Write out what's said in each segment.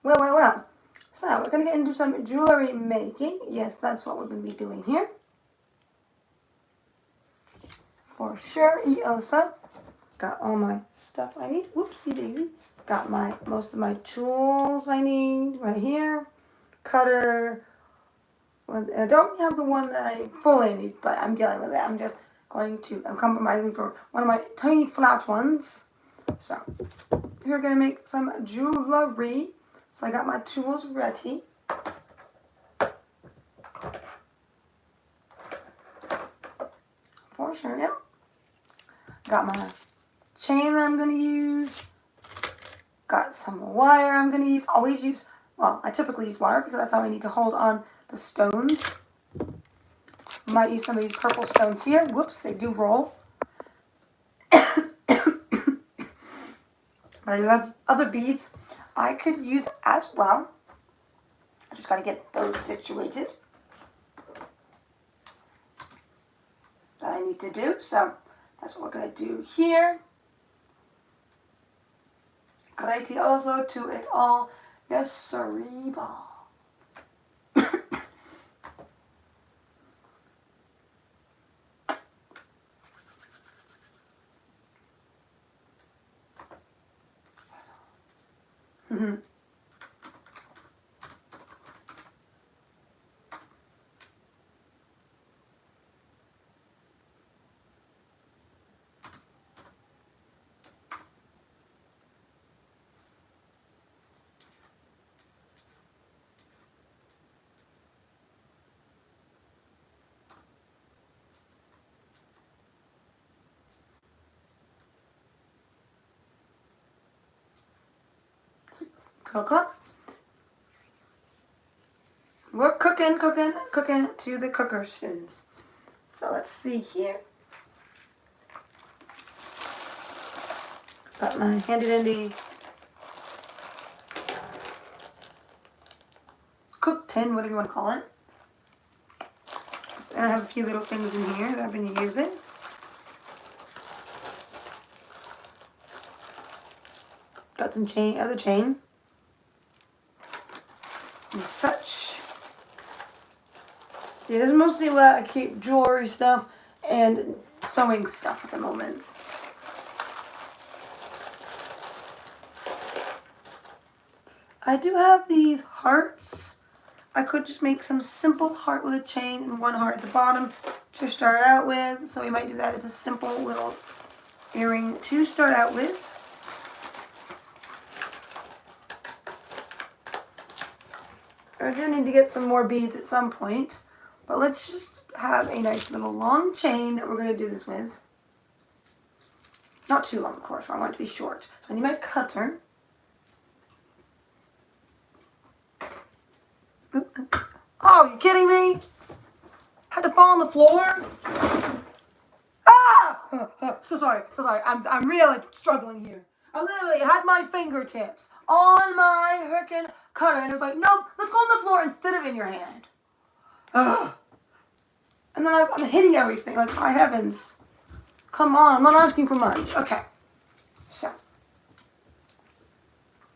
Well. So we're going to get into some jewelry making. Yes, that's what we're going to be doing here. For sure, Eosa. Got all my stuff I need. Whoopsie daisy. Got most of my tools I need right here. Cutter. Well, I don't have the one that I fully need, but I'm dealing with it. I'm compromising for one of my tiny flat ones. So, we're going to make some jewelry. So I got my tools ready. For sure, yep. Got my chain that I'm going to use. Got some wire I'm going to use. I typically use wire because that's how I need to hold on the stones. Might use some of these purple stones here. Whoops, they do roll. But I do have other beads I could use as well. I just got to get those situated. That I need to do. So that's what we're going to do here. Gracioso to it all. Yes, sirree. Cook. We're cooking to the cooker stones. So let's see here. Got my handy dandy cook tin, whatever you want to call it. And I have a few little things in here that I've been using. Got some other chain. And such. Yeah, this is mostly where I keep jewelry stuff and sewing stuff at the moment. I do have these hearts. I could just make some simple heart with a chain and one heart at the bottom to start out with. So we might do that as a simple little earring to start out with. I do need to get some more beads at some point, but let's just have a nice little long chain that we're going to do this with. Not too long, of course, I want it to be short. So I need my cutter. Oh, you kidding me? Had to fall on the floor? Ah! So sorry. I'm really struggling here. I literally had my fingertips on my frickin' cutter, and it was like, nope, let's go on the floor instead of in your hand. Ugh. And then I'm hitting everything, like, high heavens. Come on, I'm not asking for much. Okay. So.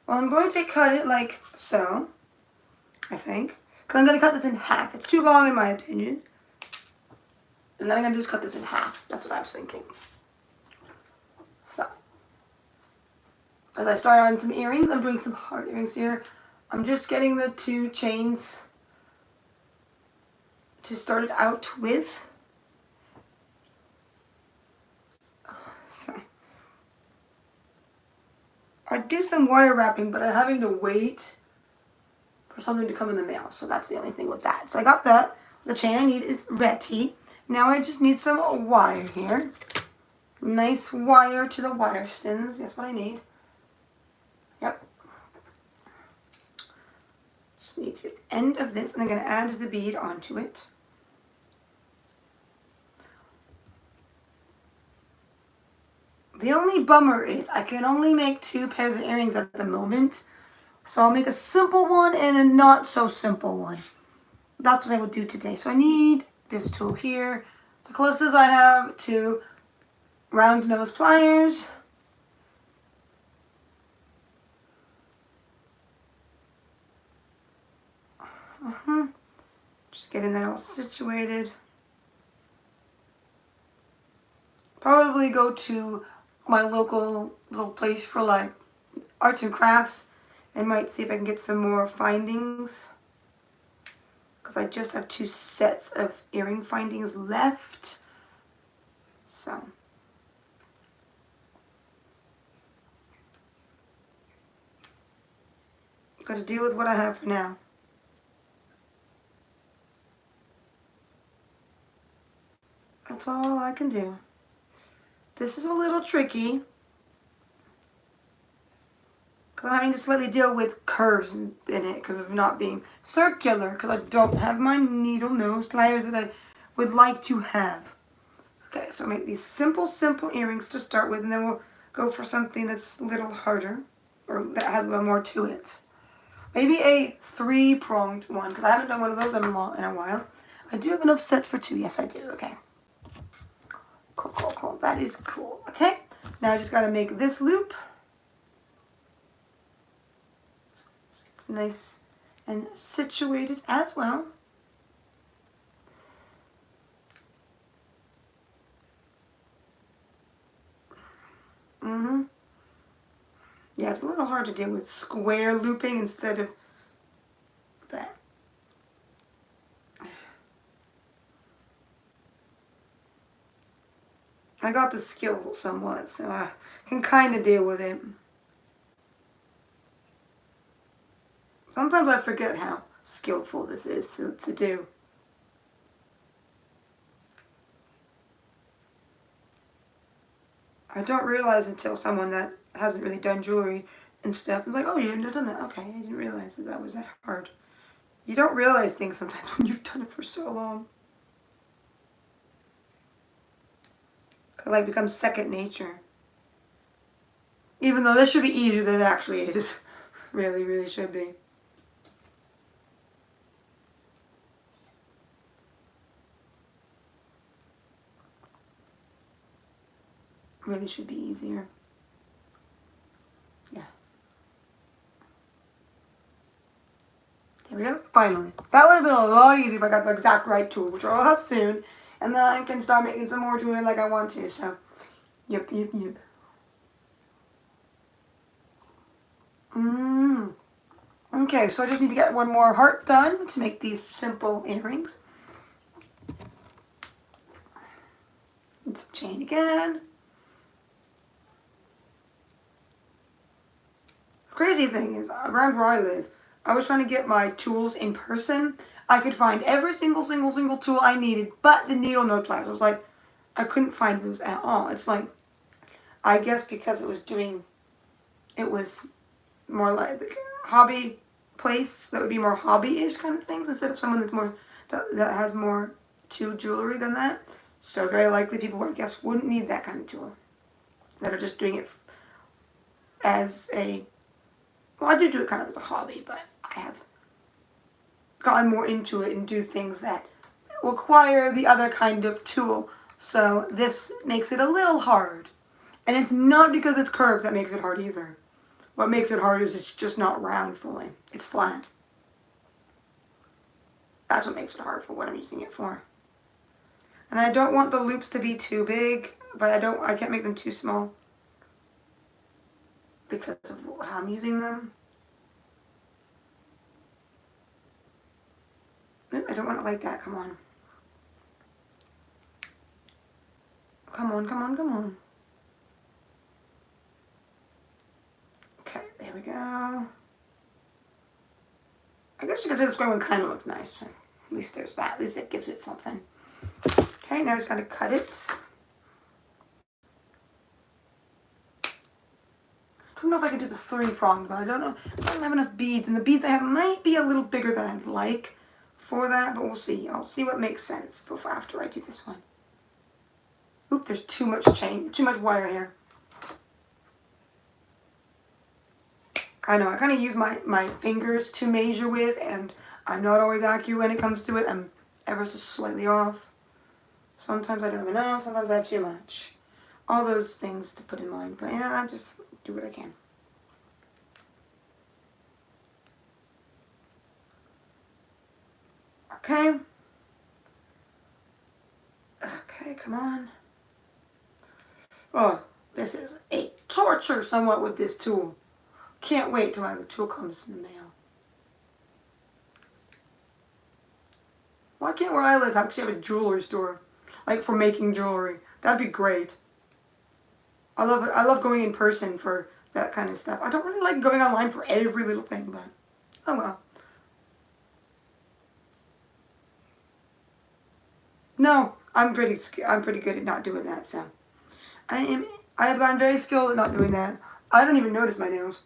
Well, I'm going to cut it like so, I think. Because I'm going to cut this in half. It's too long in my opinion. And then I'm going to just cut this in half. That's what I was thinking. So. As I start on some earrings, I'm doing some heart earrings here. I'm just getting the two chains to start it out with. So. I do some wire wrapping, but I'm having to wait for something to come in the mail. So that's the only thing with that. So I got that. The chain I need is ready. Now I just need some wire here. Nice wire to the wire stems. That's what I need. Yep. just need to get the end of this, and I'm going to add the bead onto it. The only bummer is I can only make 2 pairs of earrings at the moment. So I'll make a simple one and a not so simple one. That's what I will do today. So I need this tool here. The closest I have to round nose pliers. Just getting that all situated. Probably go to my local little place for like arts and crafts and might see if I can get some more findings. Because I just have 2 sets of earring findings left. So. Got to deal with what I have for now. That's all I can do. This is a little tricky. Because I'm having to slightly deal with curves in it because of not being circular. Because I don't have my needle nose pliers that I would like to have. Okay, so make these simple earrings to start with. And then we'll go for something that's a little harder. Or that has a little more to it. Maybe a 3-pronged one. Because I haven't done one of those in a while. I do have enough sets for 2. Yes, I do. Okay. Cool. That is cool. Okay, now I just got to make this loop. It's nice and situated as well. Yeah, it's a little hard to deal with square looping instead of that. I got the skill somewhat, so I can kind of deal with it. Sometimes I forget how skillful this is to do. I don't realize until someone that hasn't really done jewelry and stuff is like, oh, you haven't done that? Okay, I didn't realize that was that hard. You don't realize things sometimes when you've done it for so long. It like becomes second nature. Even though this should be easier than it actually is. Really should be. Really should be easier. Yeah. There we go. Finally. That would have been a lot easier if I got the exact right tool, which I'll have soon. And then I can start making some more jewelry like I want to. So, yep. Okay, so I just need to get one more heart done to make these simple earrings. It's a chain again. The crazy thing is, around where I live, I was trying to get my tools in person. I could find every single tool I needed, but the needle nose pliers. I was like, I couldn't find those at all. It's like, I guess because it was more like the hobby place that would be more hobby-ish kind of things instead of someone that's more that has more to jewelry than that. So very likely people, I guess, wouldn't need that kind of tool. That are just doing it as a, well, I do it kind of as a hobby, but I have gotten more into it and do things that require the other kind of tool. So this makes it a little hard. And it's not because it's curved that makes it hard either. What makes it hard is it's just not round fully. It's flat. That's what makes it hard for what I'm using it for. And I don't want the loops to be too big, but I can't make them too small because of how I'm using them. I don't want it like that. Come on. Come on. Okay, there we go. I guess you could say the square one kind of looks nice. At least there's that. At least it gives it something. Okay, now I just got to cut it. I don't know if I can do the 3-pronged, but I don't know. I don't have enough beads, and the beads I have might be a little bigger than I'd like for that, but we'll see. I'll see what makes sense before after I do this one. Oop, there's too much chain, too much wire here. I know, I kind of use my fingers to measure with, and I'm not always accurate when it comes to it. I'm ever so slightly off. Sometimes I don't have enough, sometimes I have too much. All those things to put in mind, but yeah, I just do what I can. Okay. Okay, come on. Oh, this is a torture somewhat with this tool. Can't wait till the tool comes in the mail. Why can't where I live actually have a jewelry store? Like for making jewelry. That'd be great. I love going in person for that kind of stuff. I don't really like going online for every little thing, but oh well. No, I'm pretty good at not doing that, so I have gotten very skilled at not doing that. I don't even notice my nails.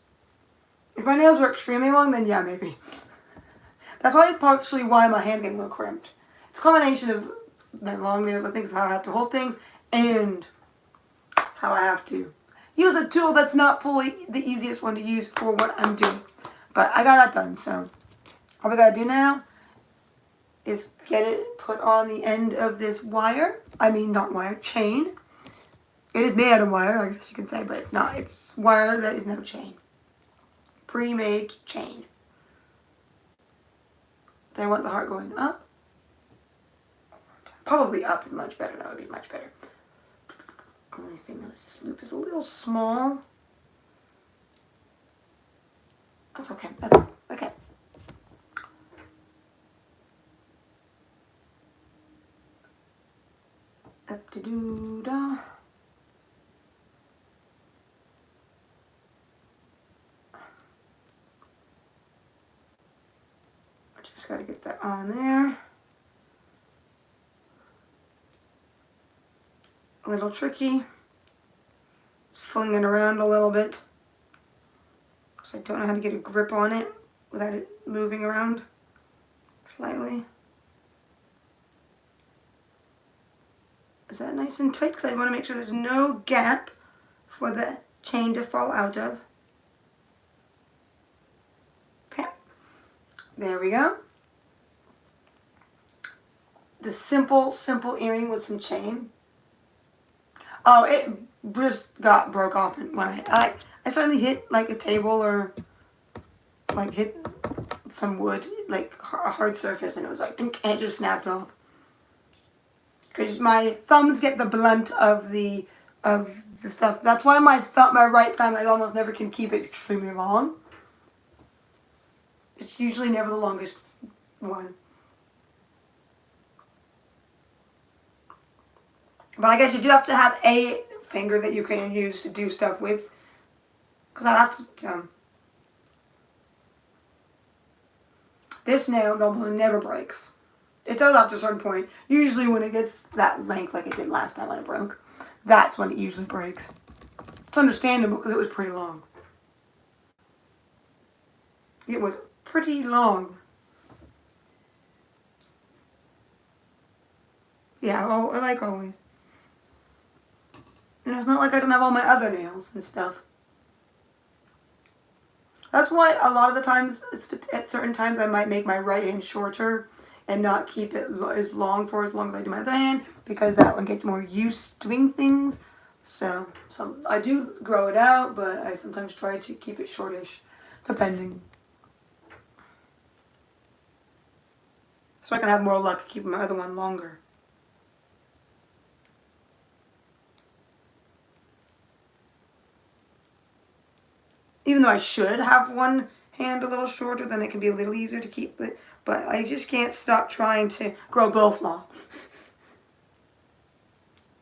If my nails were extremely long, then yeah, maybe. That's partially why my hand getting a little crimped. It's a combination of my long nails, I think is how I have to hold things, and how I have to use a tool that's not fully the easiest one to use for what I'm doing. But I got that done, so all we gotta do now is get it put on the end of this wire. I mean, not wire, chain. It is made out of wire, I guess you can say, but it's not. It's wire that is no chain. Pre-made chain. Do I want the heart going up? Probably up is much better. That would be much better. Only thing though is this loop is a little small. That's okay. That's okay. Up to doo da. Just gotta get that on there. A little tricky. Just flinging it around a little bit. Because I don't know how to get a grip on it without it moving around slightly. Is that nice and tight? Because I want to make sure there's no gap for the chain to fall out of. Okay. There we go. The simple earring with some chain. Oh, it just broke off when I suddenly hit like a table or like hit some wood, like a hard surface, and it was like dink, and it just snapped off. Because my thumbs get the blunt of the stuff. That's why my right thumb, I almost never can keep it extremely long. It's usually never the longest one. But I guess you do have to have a finger that you can use to do stuff with. Because I have to... this nail normally never breaks. It does after a certain point. Usually when it gets that length like it did last time when it broke. That's when it usually breaks. It's understandable because it was pretty long. It was pretty long. Yeah, like always. And it's not like I don't have all my other nails and stuff. That's why a lot of the times, at certain times, I might make my right hand shorter and not keep it as long as I do my other hand, because that one gets more used to doing things. So I do grow it out, but I sometimes try to keep it shortish, depending. So I can have more luck keeping my other one longer. Even though I should have one hand a little shorter, then it can be a little easier to keep it. But I just can't stop trying to grow both long.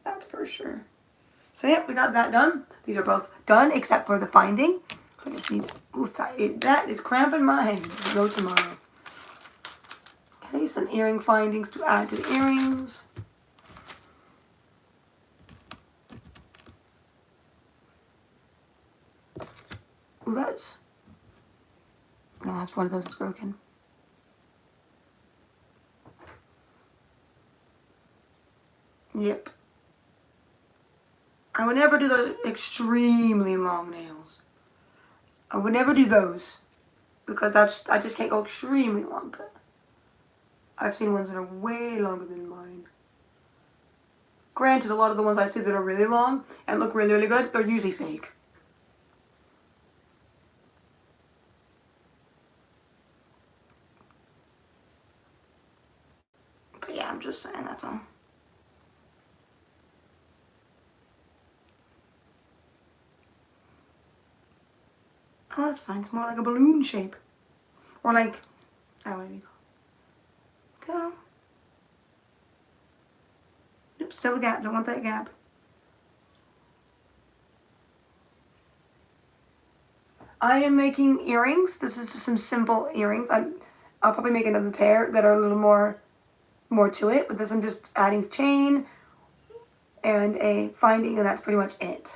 That's for sure. So yeah, we got that done. These are both done except for the finding. I just need, oof, that is cramping my hand. We'll go tomorrow. Okay, some earring findings to add to the earrings. Ooh, that's... No, that's one of those that's broken. Yep. I would never do the extremely long nails. I would never do those. Because I just can't go extremely long. But I've seen ones that are way longer than mine. Granted, a lot of the ones I see that are really long and look really, really good, they're usually fake. But yeah, I'm just saying, that's all. Oh, that's fine. It's more like a balloon shape. Or like, oh, what do you call it? Go. Oops, still a gap. Don't want that gap. I am making earrings. This is just some simple earrings. I'll probably make another pair that are a little more to it. But this I'm just adding chain and a finding, and that's pretty much it.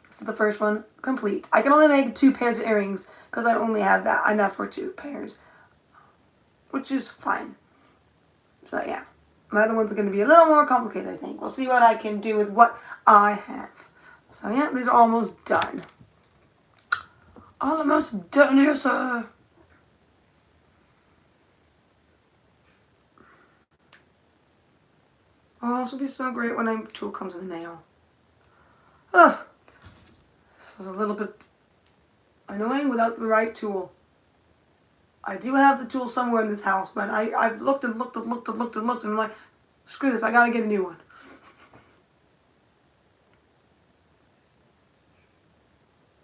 This is the first one complete. I can only make 2 pairs of earrings because I only have that enough for 2 pairs, which is fine. So yeah, my other ones are going to be a little more complicated, I think. We'll see what I can do with what I have. So yeah, these are almost done. Almost done here, sir. Oh, this will be so great when my tool comes in the mail. Ugh. This is a little bit annoying without the right tool. I do have the tool somewhere in this house, but I've looked and looked and looked and looked and looked, and I'm like, screw this, I gotta get a new one.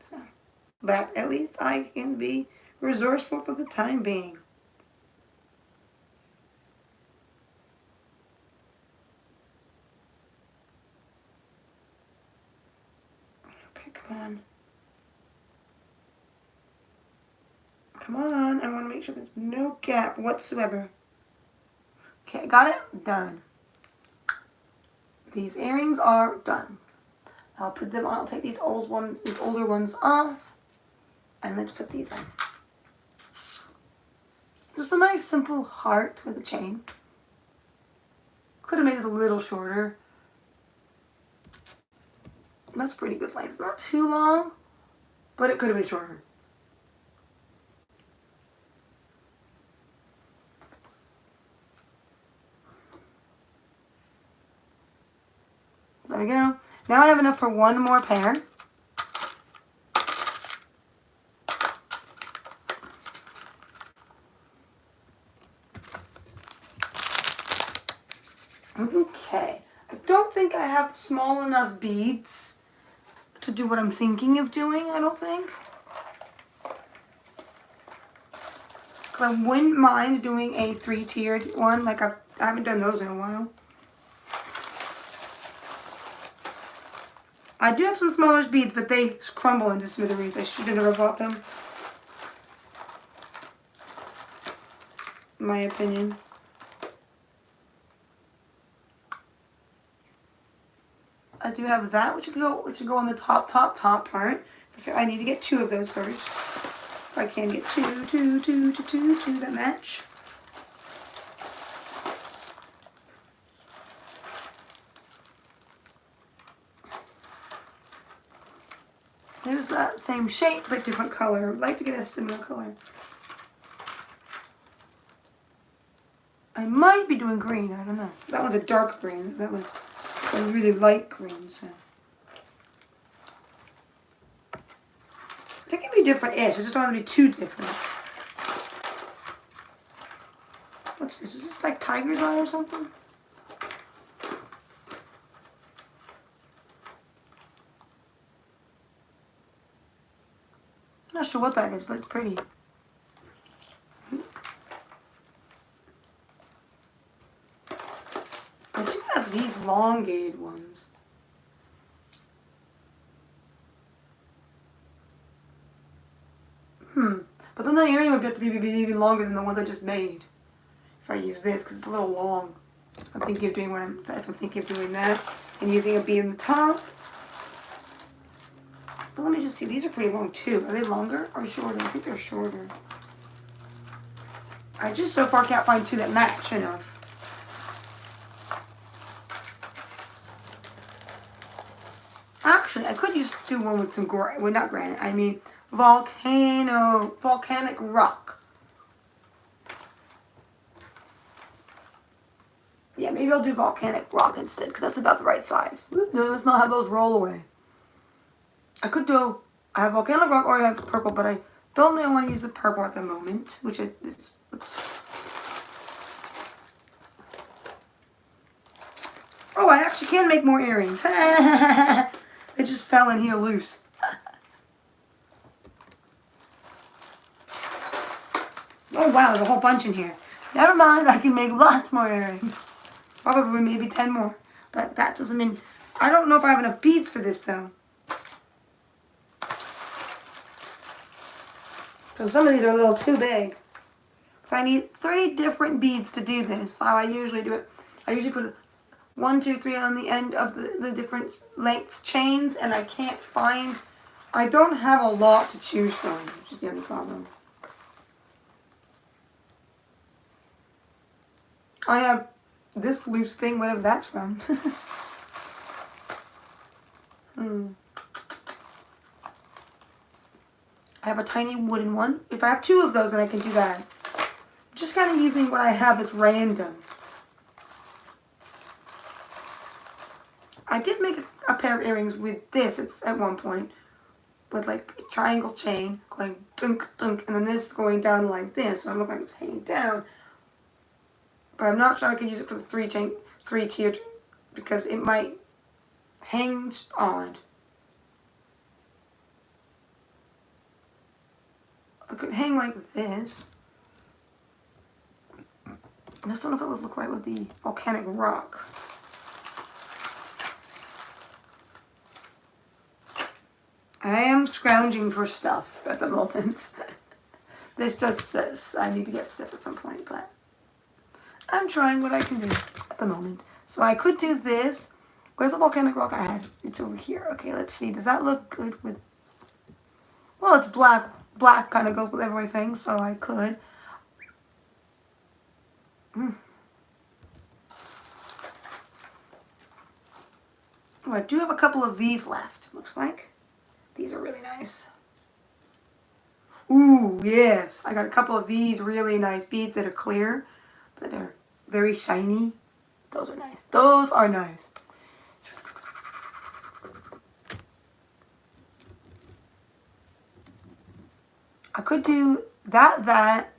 So, but at least I can be resourceful for the time being. Okay, come on. Come on, I want to make sure there's no gap whatsoever. Okay, got it? Done. These earrings are done. I'll put them on. I'll take these older ones off, and let's put these on. Just a nice simple heart with a chain. Could have made it a little shorter. That's pretty good length. It's not too long, but it could have been shorter. There we go. Now I have enough for one more pair. Okay. I don't think I have small enough beads to do what I'm thinking of doing, I don't think. Because I wouldn't mind doing a 3-tiered one. Like I haven't done those in a while. I do have some smaller beads, but they crumble into smithereens. I should have never bought them. In my opinion. I do have that, which should go on the top part. I need to get 2 of those first. If I can get two that match. There's that same shape but different color. I'd like to get a similar color. I might be doing green, I don't know. That one's a dark green. That was a really light green, so. They can be different-ish. I just don't want them to be too different. What's this? Is this like tiger's eye or something? Not sure what that is, but it's pretty. I do have these elongated ones. But then the earring would have to be even longer than the ones I just made. If I use this, because it's a little long. I'm thinking of doing if I'm thinking of doing that and using a bead on the top. But let me just see. These are pretty long too. Are they longer or shorter? I think they're shorter. I just so far can't find two that match enough. Actually, I could just do one with some well, not granite. I mean volcanic rock. Yeah, maybe I'll do volcanic rock instead because that's about the right size. No, let's not have those roll away. I could do. I have volcanic rock or I have purple, but I don't think I want to use the purple at the moment, which is. Oh, I actually can make more earrings. They just fell in here loose. Oh wow, there's a whole bunch in here. Never mind, I can make lots more earrings. Probably maybe 10 more. But that doesn't mean... I don't know if I have enough beads for this though. Because some of these are a little too big. So I need 3 different beads to do this. How I usually do it. I usually put 1, 2, 3 on the end of the different lengths chains, and I can't find... I don't have a lot to choose from, which is the only problem. I have this loose thing, whatever that's from. I have a tiny wooden one. If I have 2 of those, then I can do that. I'm just kind of using what I have that's random. I did make a pair of earrings with this at one point. With like a triangle chain going dunk, dunk, and then this going down like this. So it looks like it's hanging down. But I'm not sure I can use it for the 3-tiered because it might hang odd. I could hang like this. I just don't know if it would look right with the volcanic rock. I am scrounging for stuff at the moment. This just says I need to get stuff at some point, but I'm trying what I can do at the moment. So I could do this. Where's the volcanic rock I had? It's over here. Okay, let's see. Does that look good with... Well, it's black. Black kind of goes with everything, so I could. Oh, I do have a couple of these left, looks like. These are really nice. Ooh, yes. I got a couple of these really nice beads that are clear, that are very shiny. Those are nice. Those are nice. I could do that.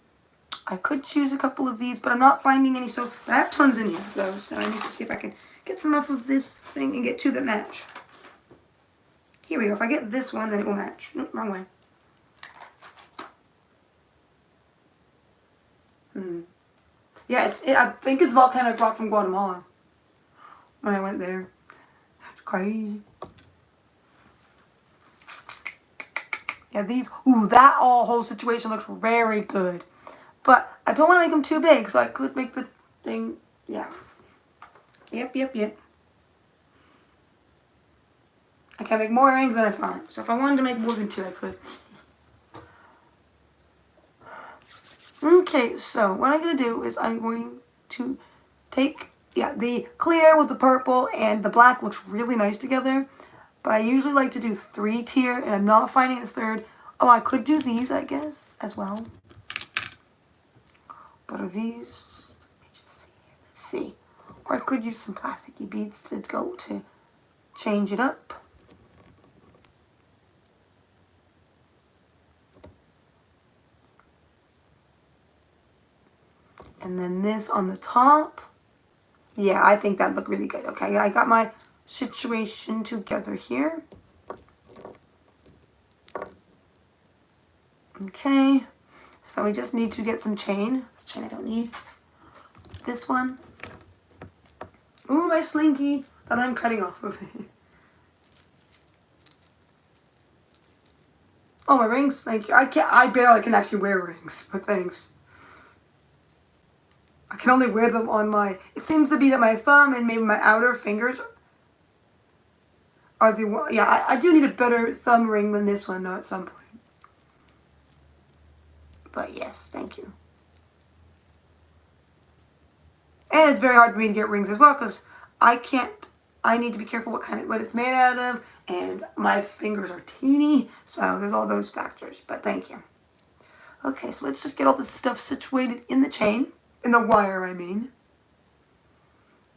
I could choose a couple of these, but I'm not finding any. So I have tons in here, though. So I need to see if I can get some off of this thing and get 2 that match. Here we go. If I get this one, then it will match. Nope, wrong way. Yeah, I think it's volcanic rock from Guatemala. When I went there. It's crazy. Yeah, these... Ooh, that whole situation looks very good. But I don't want to make them too big, so I could make the thing... Yeah. Yep. I can make more earrings than I find. So if I wanted to make more than 2, I could. Okay, so what I'm going to do is I'm going to take... Yeah, the clear with the purple and the black looks really nice together. But I usually like to do 3-tier, and I'm not finding a 3rd. Oh, I could do these, I guess, as well. But are these... Let me just see. Let's see. Or I could use some plasticky beads to go to change it up. And then this on the top. Yeah, I think that looked really good. Okay, I got my situation together here. Okay, so we just need to get some chain. This chain I don't need. This one. Ooh, my slinky that I'm cutting off of it. Oh, my rings. Thank you. I barely can actually wear rings, but thanks. I can only wear them on my... It seems to be that my thumb and maybe my outer fingers... are the, yeah, I do need a better thumb ring than this one though at some point. But yes, thank you. And it's very hard for me to get rings as well because I need to be careful what it's made out of, and my fingers are teeny, so there's all those factors, but thank you. Okay, so let's just get all this stuff situated in the chain, in the wire I mean.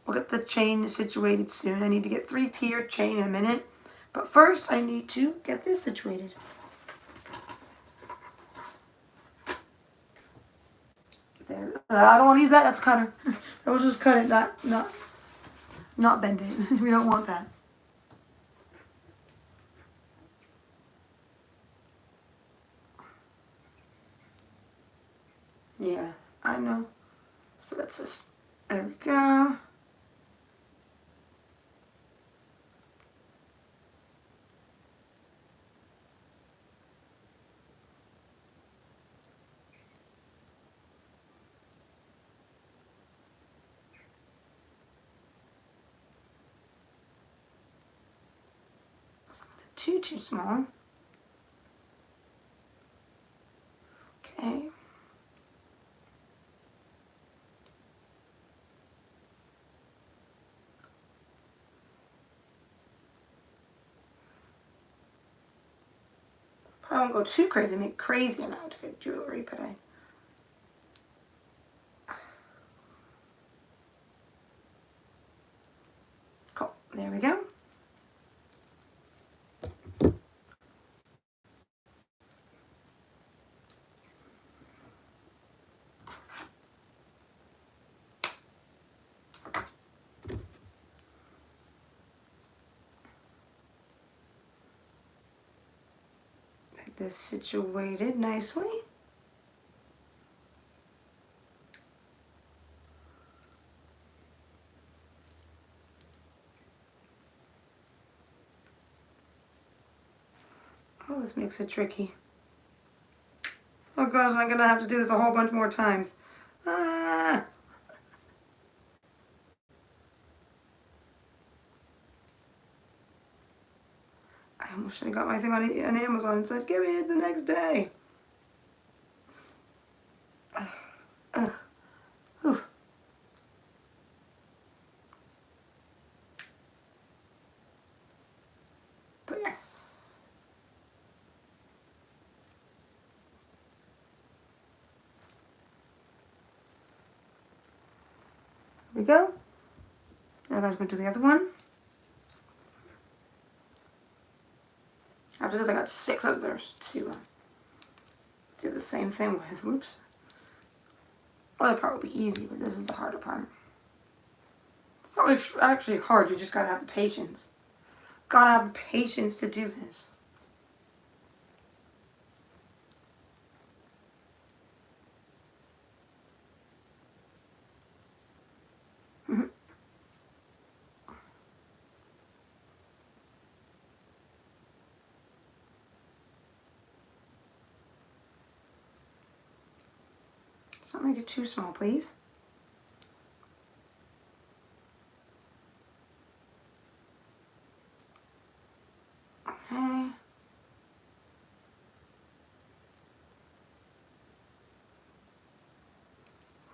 We'll get the chain situated soon. I need to get 3-tiered chain in a minute, but first I need to get this situated. There, I don't want to use that, that's a cutter. I will just cut it, not bend it. We don't want that. Yeah, I know. So that's just, there we go. Too small. Okay. I won't go too crazy, make crazy amount of jewelry, but cool. There we go. Get this situated nicely. Oh, this makes it tricky. Oh gosh, I'm gonna have to do this a whole bunch more times. Ah! I almost should have got my thing on Amazon and said, give me it the next day. Ugh. Whew. But yes. There we go. Now I'm going to do the other one. After this I got 6 others to do the same thing with. Whoops. Well, that part will be easy, but this is the harder part. It's not really actually hard, you just gotta have the patience. Gotta have the patience to do this. Let's not make it too small, please. Okay.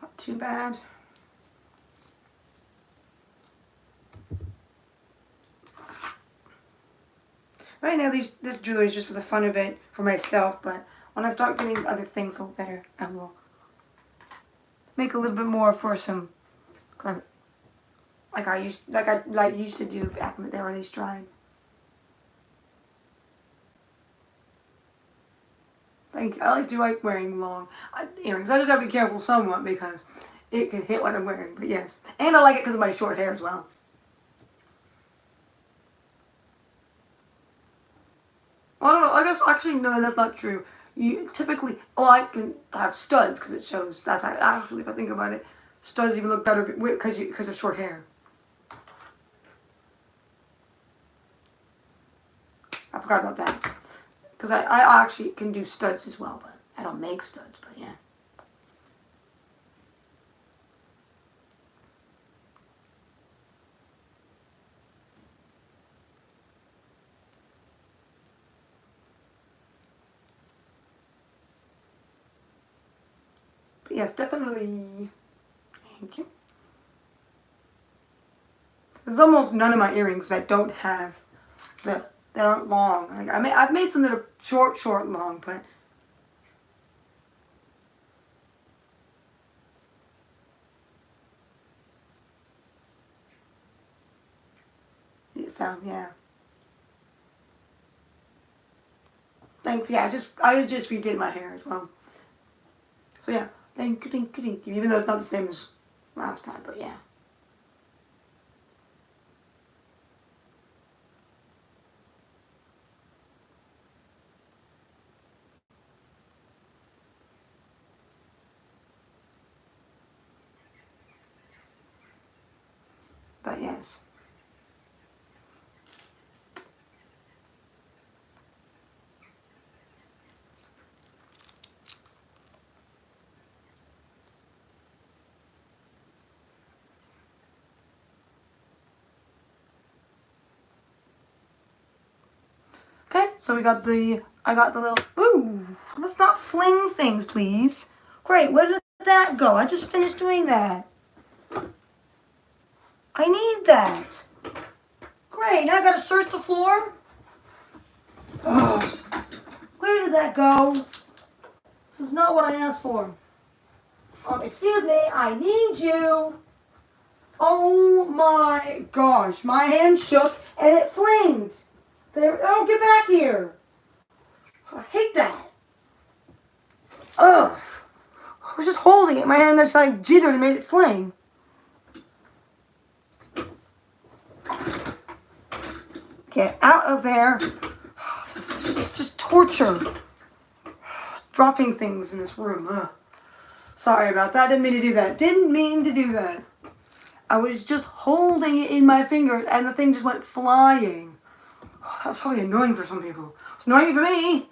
Not too bad. Right now, this jewelry is just for the fun of it, for myself, but when I start doing other things a little better, I will make a little bit more for some, like I used to do back in the day when I was trying. I like wearing long earrings. I just have to be careful somewhat because it can hit what I'm wearing, but yes. And I like it because of my short hair as well. I don't know, I guess actually no, that's not true. You typically, well, I can have studs because it shows, that's actually, if I think about it, studs even look better because of short hair. I forgot about that. Because I actually can do studs as well, but I don't make studs, but yeah. Yes, definitely. Thank you. There's almost none of my earrings that don't have that aren't long. Like I've made some that are short, long, but so yeah. Thanks. Yeah, I just redid my hair as well. So yeah, thank you. Even though it's not the same as last time, but yeah. But yes. Okay, so I got the little, ooh, let's not fling things, please. Great, where did that go? I just finished doing that. I need that. Great, now I gotta search the floor. Ugh. Where did that go? This is not what I asked for. Excuse me, I need you. Oh my gosh, my hand shook and it flinged. There, oh, get back here. I hate that. Ugh. I was just holding it. My hand just like jittered and made it fling. Get out of there. This is just torture. Dropping things in this room. Ugh. Sorry about that. Didn't mean to do that. Didn't mean to do that. I was just holding it in my fingers and the thing just went flying. Oh, that was probably annoying for some people. It's annoying for me.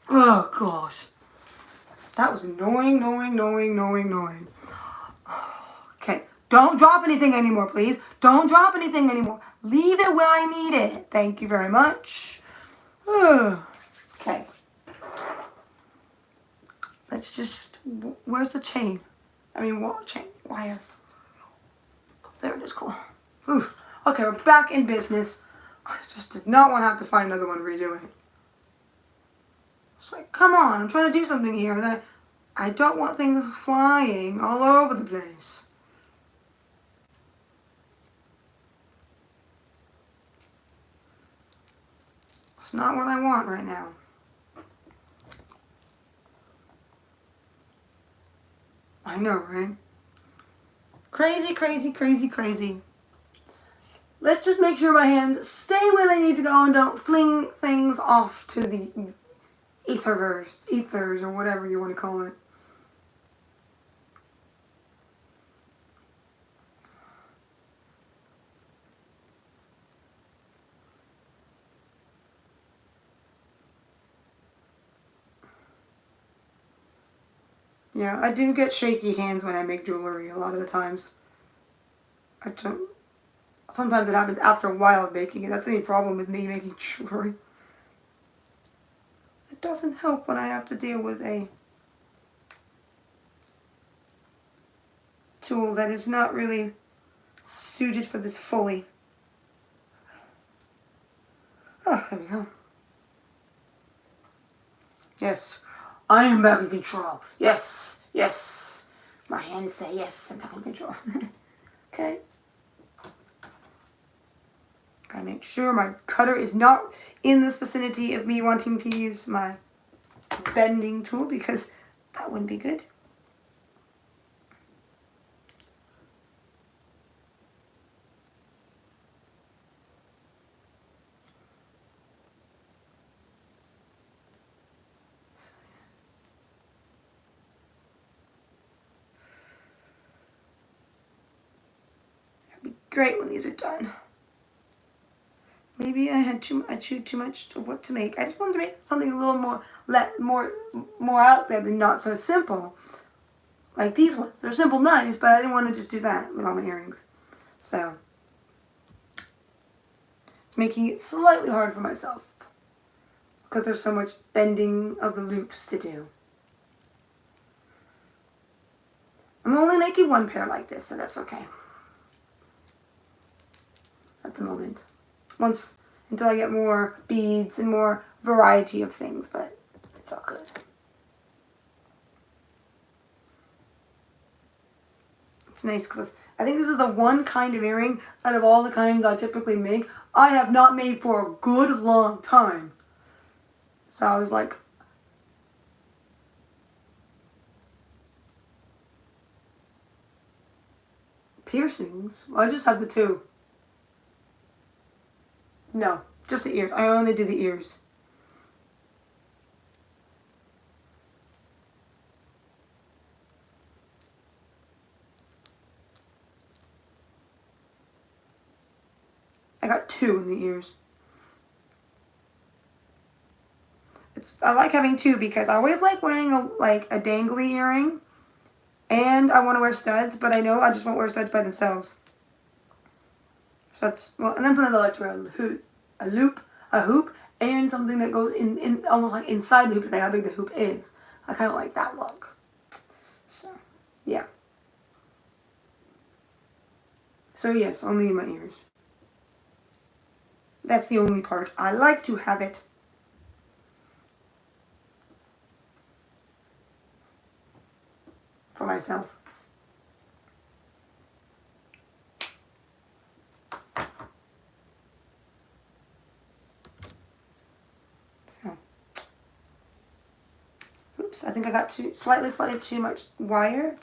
Oh gosh. That was annoying. Okay. Don't drop anything anymore, please. Don't drop anything anymore. Leave it where I need it. Thank you very much. Okay. Let's just, where's the chain? I mean, what chain? Wire. There it is, cool. Ooh. Okay, we're back in business. I just did not want to have to find another one to redo it. It's like, come on, I'm trying to do something here, and I don't want things flying all over the place. It's not what I want right now. I know, right? Crazy. Let's just make sure my hands stay where they need to go and don't fling things off to the ethers, or whatever you want to call it. Yeah, I do get shaky hands when I make jewelry a lot of the times. Sometimes it happens after a while of making it. That's the problem with me making jewelry. It doesn't help when I have to deal with a tool that is not really suited for this fully. Oh, there we go. Yes, I am back in control. Yes. My hands say yes, I'm back in control. Okay. Gotta make sure my cutter is not in this vicinity of me wanting to use my bending tool, because that wouldn't be good. That'd be great when these are done. Maybe I chewed too much of what to make. I just wanted to make something a little more out there than not so simple. Like these ones. They're simple knives, but I didn't want to just do that with all my earrings. So making it slightly hard for myself because there's so much bending of the loops to do. I'm only making one pair like this, so that's okay at the moment. Until I get more beads and more variety of things, but it's all good. It's nice because I think this is the one kind of earring out of all the kinds I typically make I have not made for a good long time. So I was like, piercings? Well, I just have the two. No, just the ears. I only do the ears. I got two in the ears. I like having two because I always like wearing a dangly earring, and I want to wear studs, but I know I just won't wear studs by themselves. So that's, well, and then sometimes I like to wear a hoop, and something that goes in almost like inside the hoop, depending on how big the hoop is. I kind of like that look. So, yeah. So yes, only in my ears. That's the only part. I like to have it. For myself. So, oops, I think I got slightly too much wire.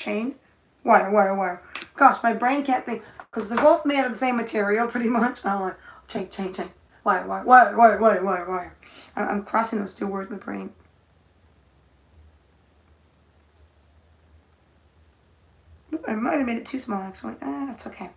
Gosh, my brain can't think, because they're both made of the same material pretty much. I'm like, chain. Wire. I'm crossing those two words in my brain. I might have made it too small, actually. That's okay.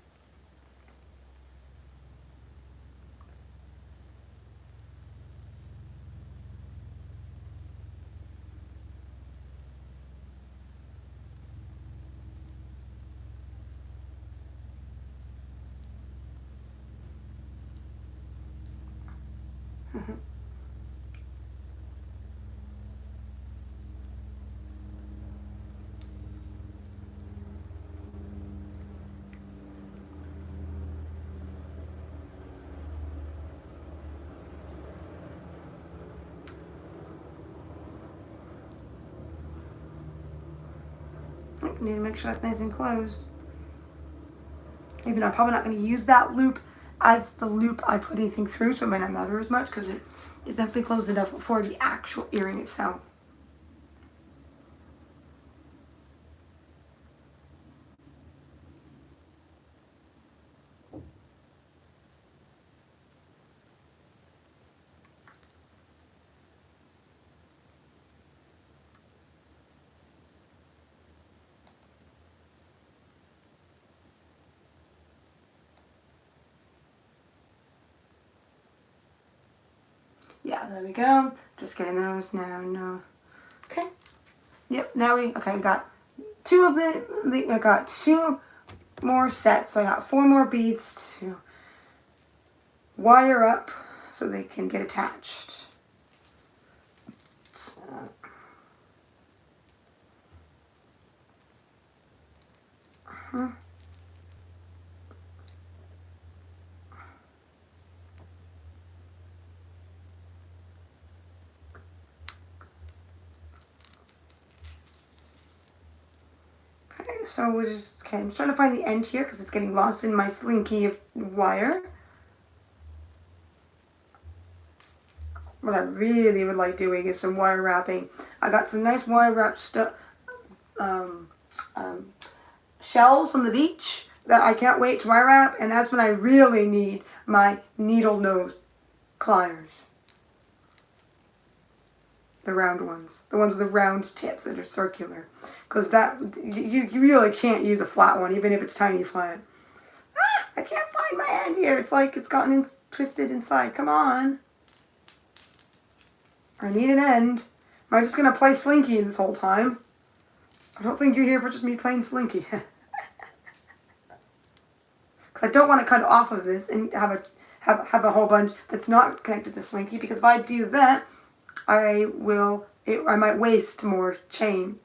I need to make sure that's nice and closed. Even though I'm probably not going to use that loop as the loop I put anything through, so it might not matter as much because it is definitely closed enough for the actual earring itself. Yeah, there we go. Just getting those now. No. Okay. Yep, now I got two of I got two more sets, so I got 4 more beads to wire up so they can get attached. So, So we're just, I'm trying to find the end here because it's getting lost in my slinky of wire. What I really would like doing is some wire wrapping. I got some nice wire wrap shells from the beach that I can't wait to wire wrap, and that's when I really need my needle nose pliers. The round ones. The ones with the round tips that are circular. Because that, you really can't use a flat one, even if it's tiny flat. I can't find my end here. It's like it's gotten twisted inside. Come on. I need an end. Am I just going to play Slinky this whole time? I don't think you're here for just me playing Slinky. Because I don't want to cut off of this and have have a whole bunch that's not connected to Slinky, because if I do that, I might waste more chain.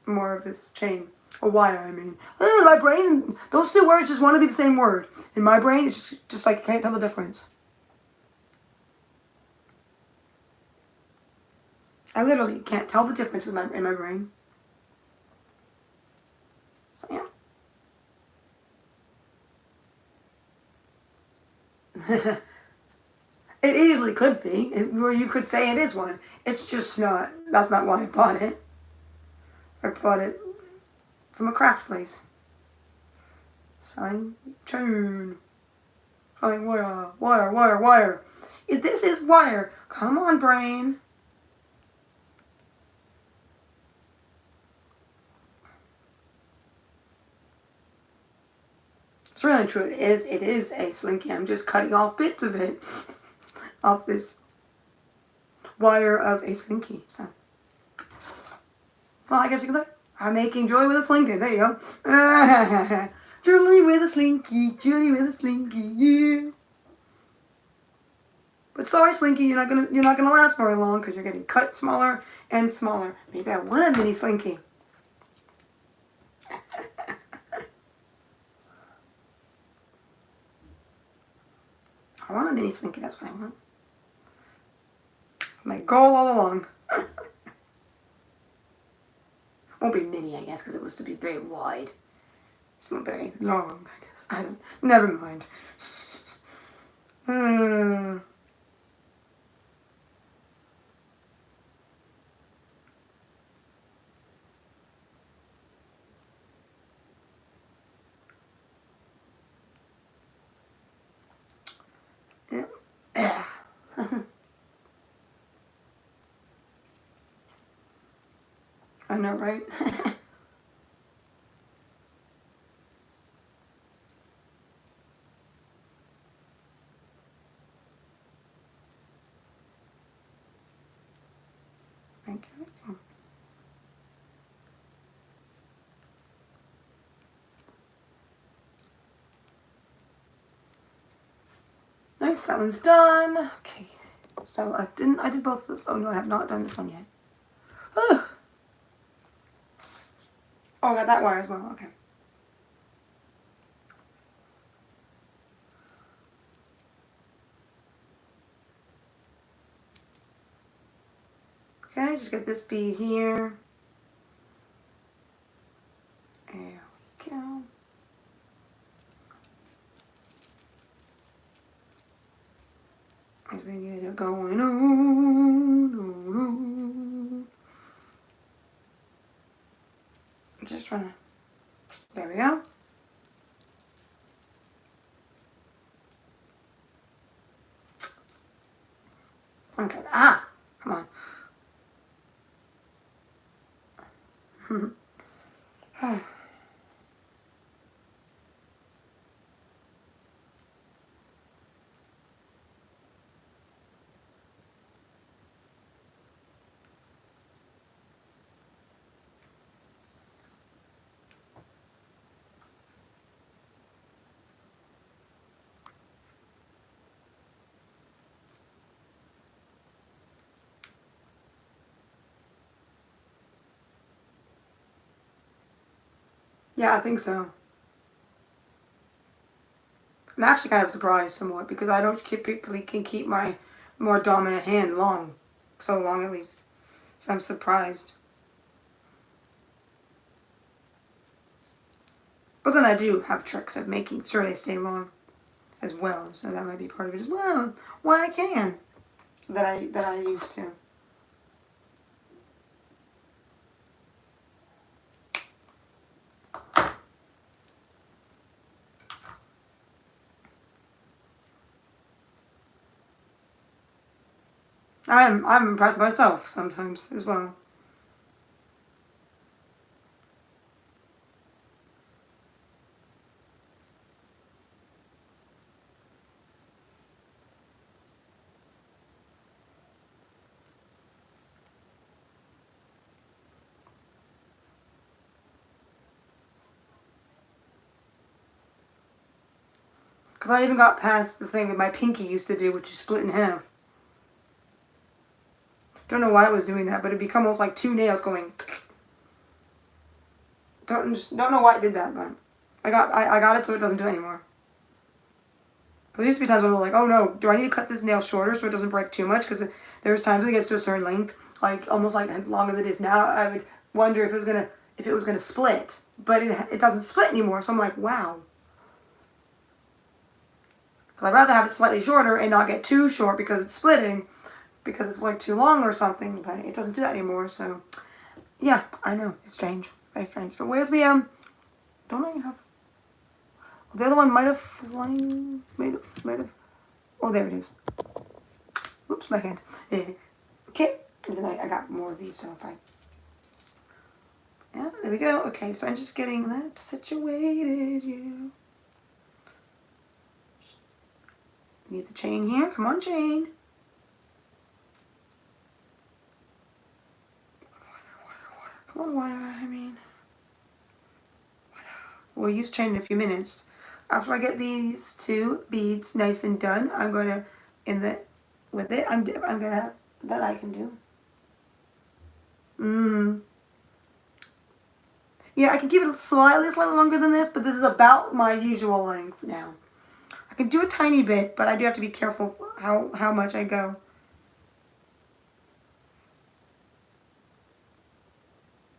More of this chain. Or wire, I mean. My brain, those two words just want to be the same word. In my brain, it's just like, I can't tell the difference. I literally can't tell the difference in my brain. So, yeah. It easily could be. Or you could say it is one. It's just not. That's not why I bought it. I bought it from a craft place. Selling chain. Selling wire. Wire, wire, wire. This is wire. Come on, brain. It's really true. It is a Slinky. I'm just cutting off bits of it. Off this wire of a Slinky. So, well, I guess you could say I'm making Julie with a Slinky. There you go. Julie with a Slinky. Julie with a Slinky. Yeah. But sorry, Slinky, you're not gonna last very long because you're getting cut smaller and smaller. Maybe I want a mini Slinky. I want a mini Slinky. That's what I want. My goal all along. Won't be mini, I guess, because it was to be very wide. It's not very long, I guess. I don't. Never mind. Yeah. I know, right? Thank you. Nice, that one's done. Okay, so I did both of those. Oh no, I have not done this one yet. Oh, I got that wire as well, okay. Okay, just get this bead here. There we go. As we get it going on. Just trying to, there we go. Okay, come on. Yeah, I think so. I'm actually kind of surprised somewhat because I don't typically can keep my more dominant hand long. So long at least. So I'm surprised. But then I do have tricks of making sure they stay long as well. So that might be part of it as well. Why I can. That I used to. I'm impressed myself sometimes as well. Because I even got past the thing that my pinky used to do, which is split in half. Don't know why I was doing that, but it'd become almost like two nails going. Don't know why I did that, but I got it so it doesn't do it anymore. There used to be times when I was like, oh no, do I need to cut this nail shorter so it doesn't break too much? Because there's times it gets to a certain length, like almost like as long as it is now, I would wonder if it was gonna split, but it doesn't split anymore. So I'm like, wow. Because I'd rather have it slightly shorter and not get too short because it's splitting, because it's like too long or something. But it doesn't do that anymore. So yeah, I know it's strange, very strange. So where's the Don't I have? The other one might have flying, might have. Oh, there it is. Oops, my hand. Okay, I got more of these, so fine. Yeah, there we go. Okay, so I'm just getting that situated. Yeah. Need the chain here. Come on, chain. Come on, wire. I mean, we'll use chain in a few minutes. After I get these two beads nice and done, I'm gonna with it. I'm gonna have that I can do. Yeah, I can keep it slightly longer than this, but this is about my usual length now. I can do a tiny bit, but I do have to be careful how much I go.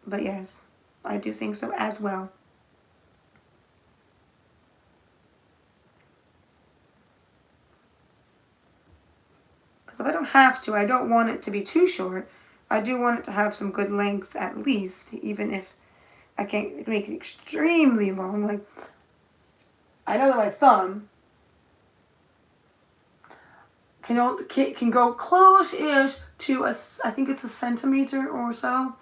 But yes, I do think so as well. Because if I don't have to, I don't want it to be too short. I do want it to have some good length at least, even if I can't make it extremely long. Like, I know that my thumb can go close-ish to I think it's a centimeter or so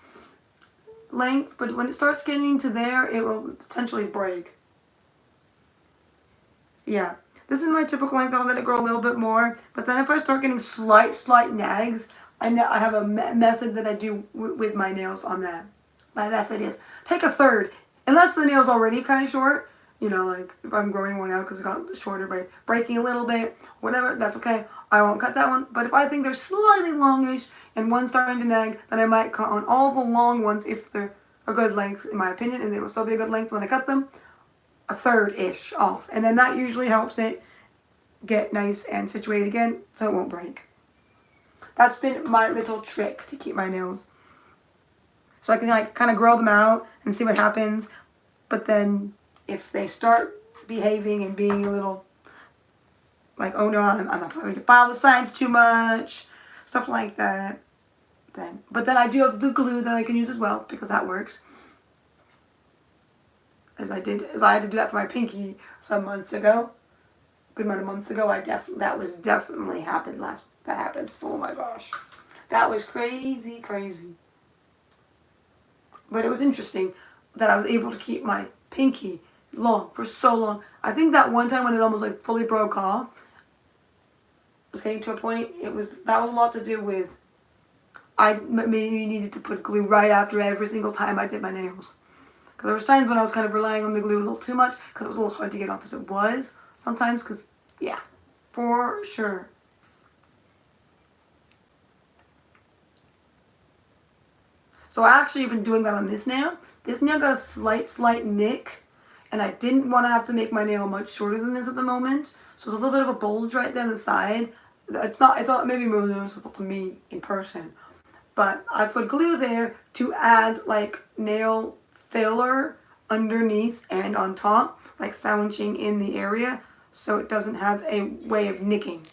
length, but when it starts getting to there, it will potentially break. Yeah, this is my typical length. I'll let it grow a little bit more, but then if I start getting slight nags, I have a method that I do with my nails on that. My method is take a third, unless the nail's already kind of short. You know, like if I'm growing one out because it got shorter by breaking a little bit, whatever, that's okay. I won't cut that one. But if I think they're slightly longish and one's starting to nag, then I might cut on all the long ones if they're a good length, in my opinion, and they will still be a good length when I cut them, a third-ish off. And then that usually helps it get nice and situated again so it won't break. That's been my little trick to keep my nails. So I can like kind of grow them out and see what happens. But then if they start behaving and being a little like, oh no, I'm not having to file the sides too much, stuff like that. But then I do have the glue that I can use as well because that works. As I had to do that for my pinky some months ago. Good amount of months ago. That definitely happened. That happened. Oh my gosh. That was crazy. But it was interesting that I was able to keep my pinky long for so long. I think that one time when it almost like fully broke off, it was getting to a point, that was a lot to do with I maybe needed to put glue right after every single time I did my nails. Because there was times when I was kind of relying on the glue a little too much because it was a little hard to get off as it was sometimes. Because, yeah, for sure. So I actually have been doing that on this nail. This nail got a slight nick. And I didn't want to have to make my nail much shorter than this at the moment. So there's a little bit of a bulge right there on the side. It's not maybe more noticeable to me in person. But I put glue there to add like nail filler underneath and on top, like sandwiching in the area so it doesn't have a way of nicking.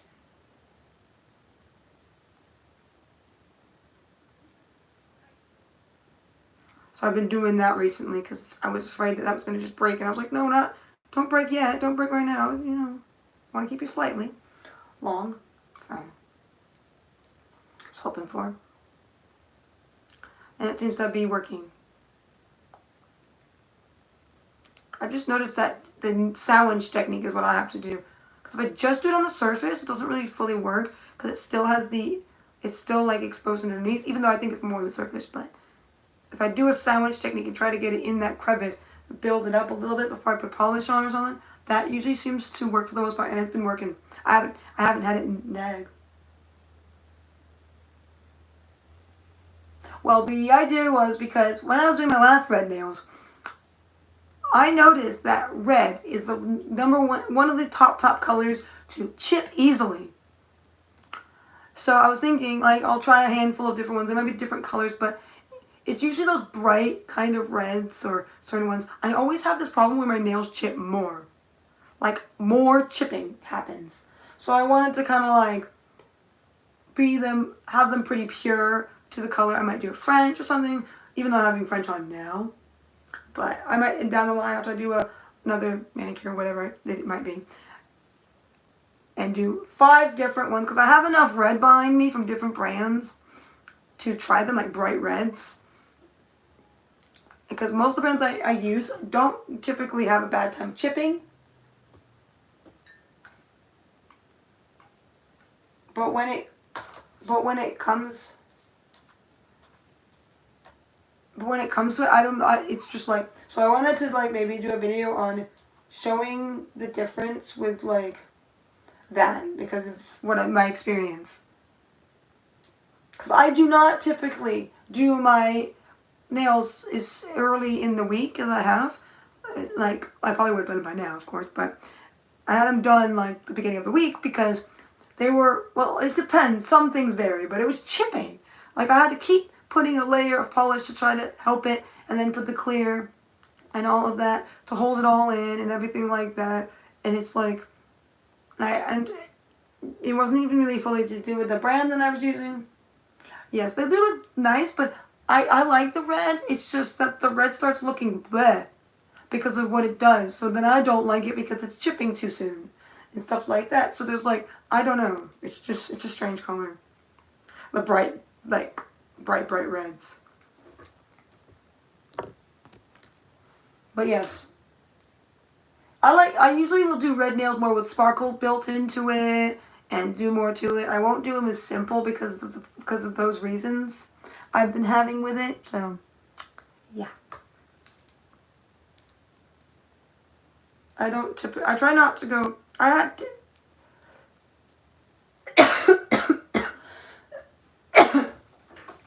So I've been doing that recently because I was afraid that was going to just break. And I was like, no, don't break yet. Don't break right now. You know, I want to keep you slightly long. So, I was hoping for. And it seems to be working. I've just noticed that the sandwich technique is what I have to do. Because if I just do it on the surface, it doesn't really fully work. Because it still has it's still like exposed underneath. Even though I think it's more on the surface. But if I do a sandwich technique and try to get it in that crevice, build it up a little bit before I put polish on or something, That usually seems to work for the most part, and it's been working. I haven't had it nag. Well, the idea was because when I was doing my last red nails, I noticed that red is the number one of the top colors to chip easily. So I was thinking, like, I'll try a handful of different ones. They might be different colors, but it's usually those bright kind of reds or certain ones. I always have this problem where my nails chip more. Like, more chipping happens. So I wanted to kind of like have them pretty pure to the color. I might do a French or something, even though I'm having French on now. But I might, down the line, after I do another manicure, whatever it might be, and do 5 different ones, because I have enough red behind me from different brands to try them, like bright reds. Because most of the brands I use don't typically have a bad time chipping. But when it comes to it, I don't know, it's just like, so I wanted to like maybe do a video on showing the difference with like that, because of my experience. Because I do not typically do my nails as early in the week as I have. Like, I probably would have done it by now, of course, but I had them done like the beginning of the week because they were, well, it depends. Some things vary, but it was chipping. Like, I had to keep putting a layer of polish to try to help it, and then put the clear and all of that to hold it all in and everything like that. And it's like, and it wasn't even really fully to do with the brand that I was using. Yes, they do look nice, but I like the red. It's just that the red starts looking bleh because of what it does. So then I don't like it because it's chipping too soon and stuff like that. So there's like, I don't know. It's a strange color. The bright reds. But yes. I usually will do red nails more with sparkle built into it and do more to it. I won't do them as simple because of those reasons I've been having with it. So, yeah. I try not to go, I had to,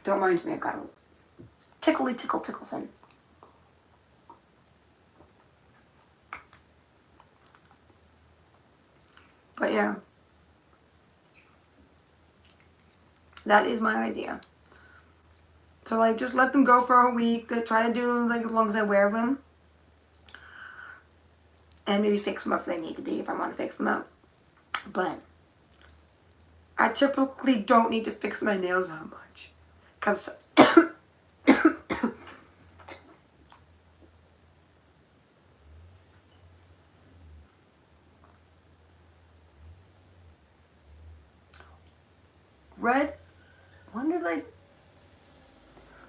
don't mind me, I got a tickle son. But yeah, that is my idea. So like, just let them go for a week. Try to do like as long as I wear them, and maybe fix them up if they need to be, if I want to fix them up. But I typically don't need to fix my nails that much, because red. When did I?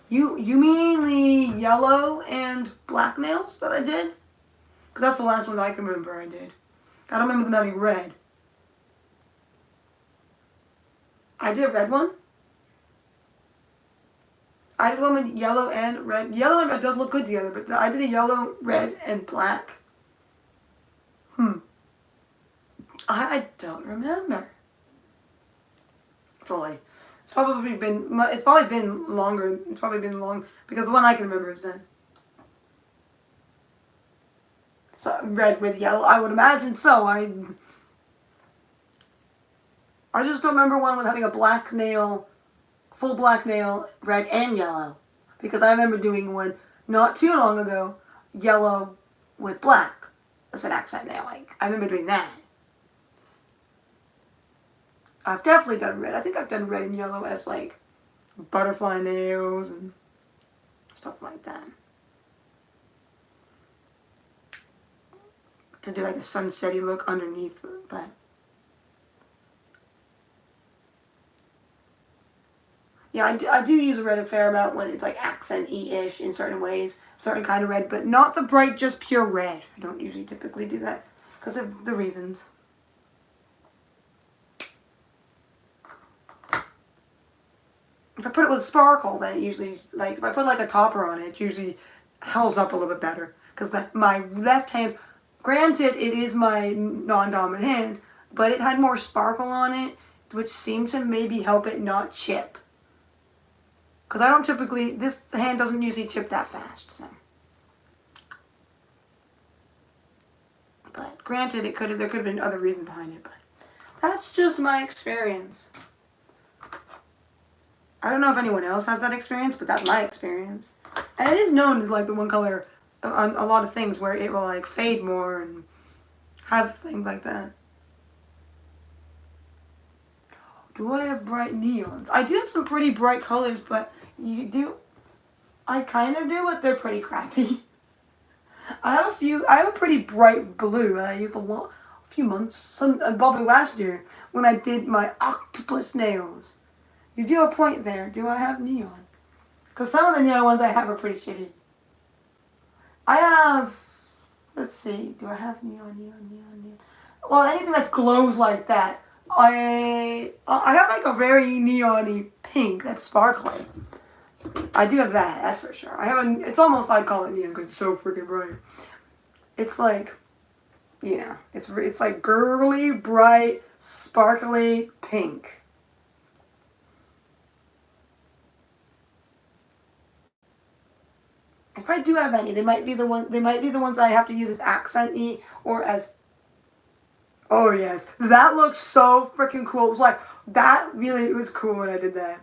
You mean the yellow and black nails that I did? Because that's the last one that I can remember I did. I don't remember them having red. I did a red one. I did one with yellow and red. Yellow and red does look good together, but I did a yellow, red, and black. I don't remember fully. It's probably been longer. It's probably been long, because the one I can remember is done. So red with yellow, I would imagine so. I just don't remember one with having a black nail, full black nail, red and yellow, because I remember doing one not too long ago, yellow with black as an accent nail. Like, I remember doing that. I've definitely done red. I think I've done red and yellow as like butterfly nails and stuff like that. To do like a sunsetty look underneath, but yeah, I do use a red a fair amount when it's like accent-y-ish in certain ways, certain kind of red, but not the bright, just pure red. I don't usually typically do that because of the reasons. If I put it with sparkle, then it usually, like, if I put like a topper on it, it usually hulls up a little bit better. Because my left hand Granted, it is my non-dominant hand, but it had more sparkle on it, which seemed to maybe help it not chip. Because I don't typically, this hand doesn't usually chip that fast. So. But granted, there could have been other reasons behind it, but that's just my experience. I don't know if anyone else has that experience, but that's my experience. And it is known as like the one color on a lot of things where it will like fade more and have things like that. Do I have bright neons? I do have some pretty bright colors, but I kind of do, but they're pretty crappy. I have a pretty bright blue, and I used a few months, probably last year, when I did my octopus nails. You do have a point there. Do I have neon? Because some of the neon ones I have are pretty shitty. I have, let's see, do I have neon? Well, anything that glows like that. I have like a very neon-y pink that's sparkly. I do have that, that's for sure. It's almost, I'd call it neon because it's so freaking bright. It's like, you know, it's like girly, bright, sparkly pink. If I do have any, they might be the ones I have to use as accent-y or as. Oh yes, that looks so freaking cool. It was like it was cool when I did that.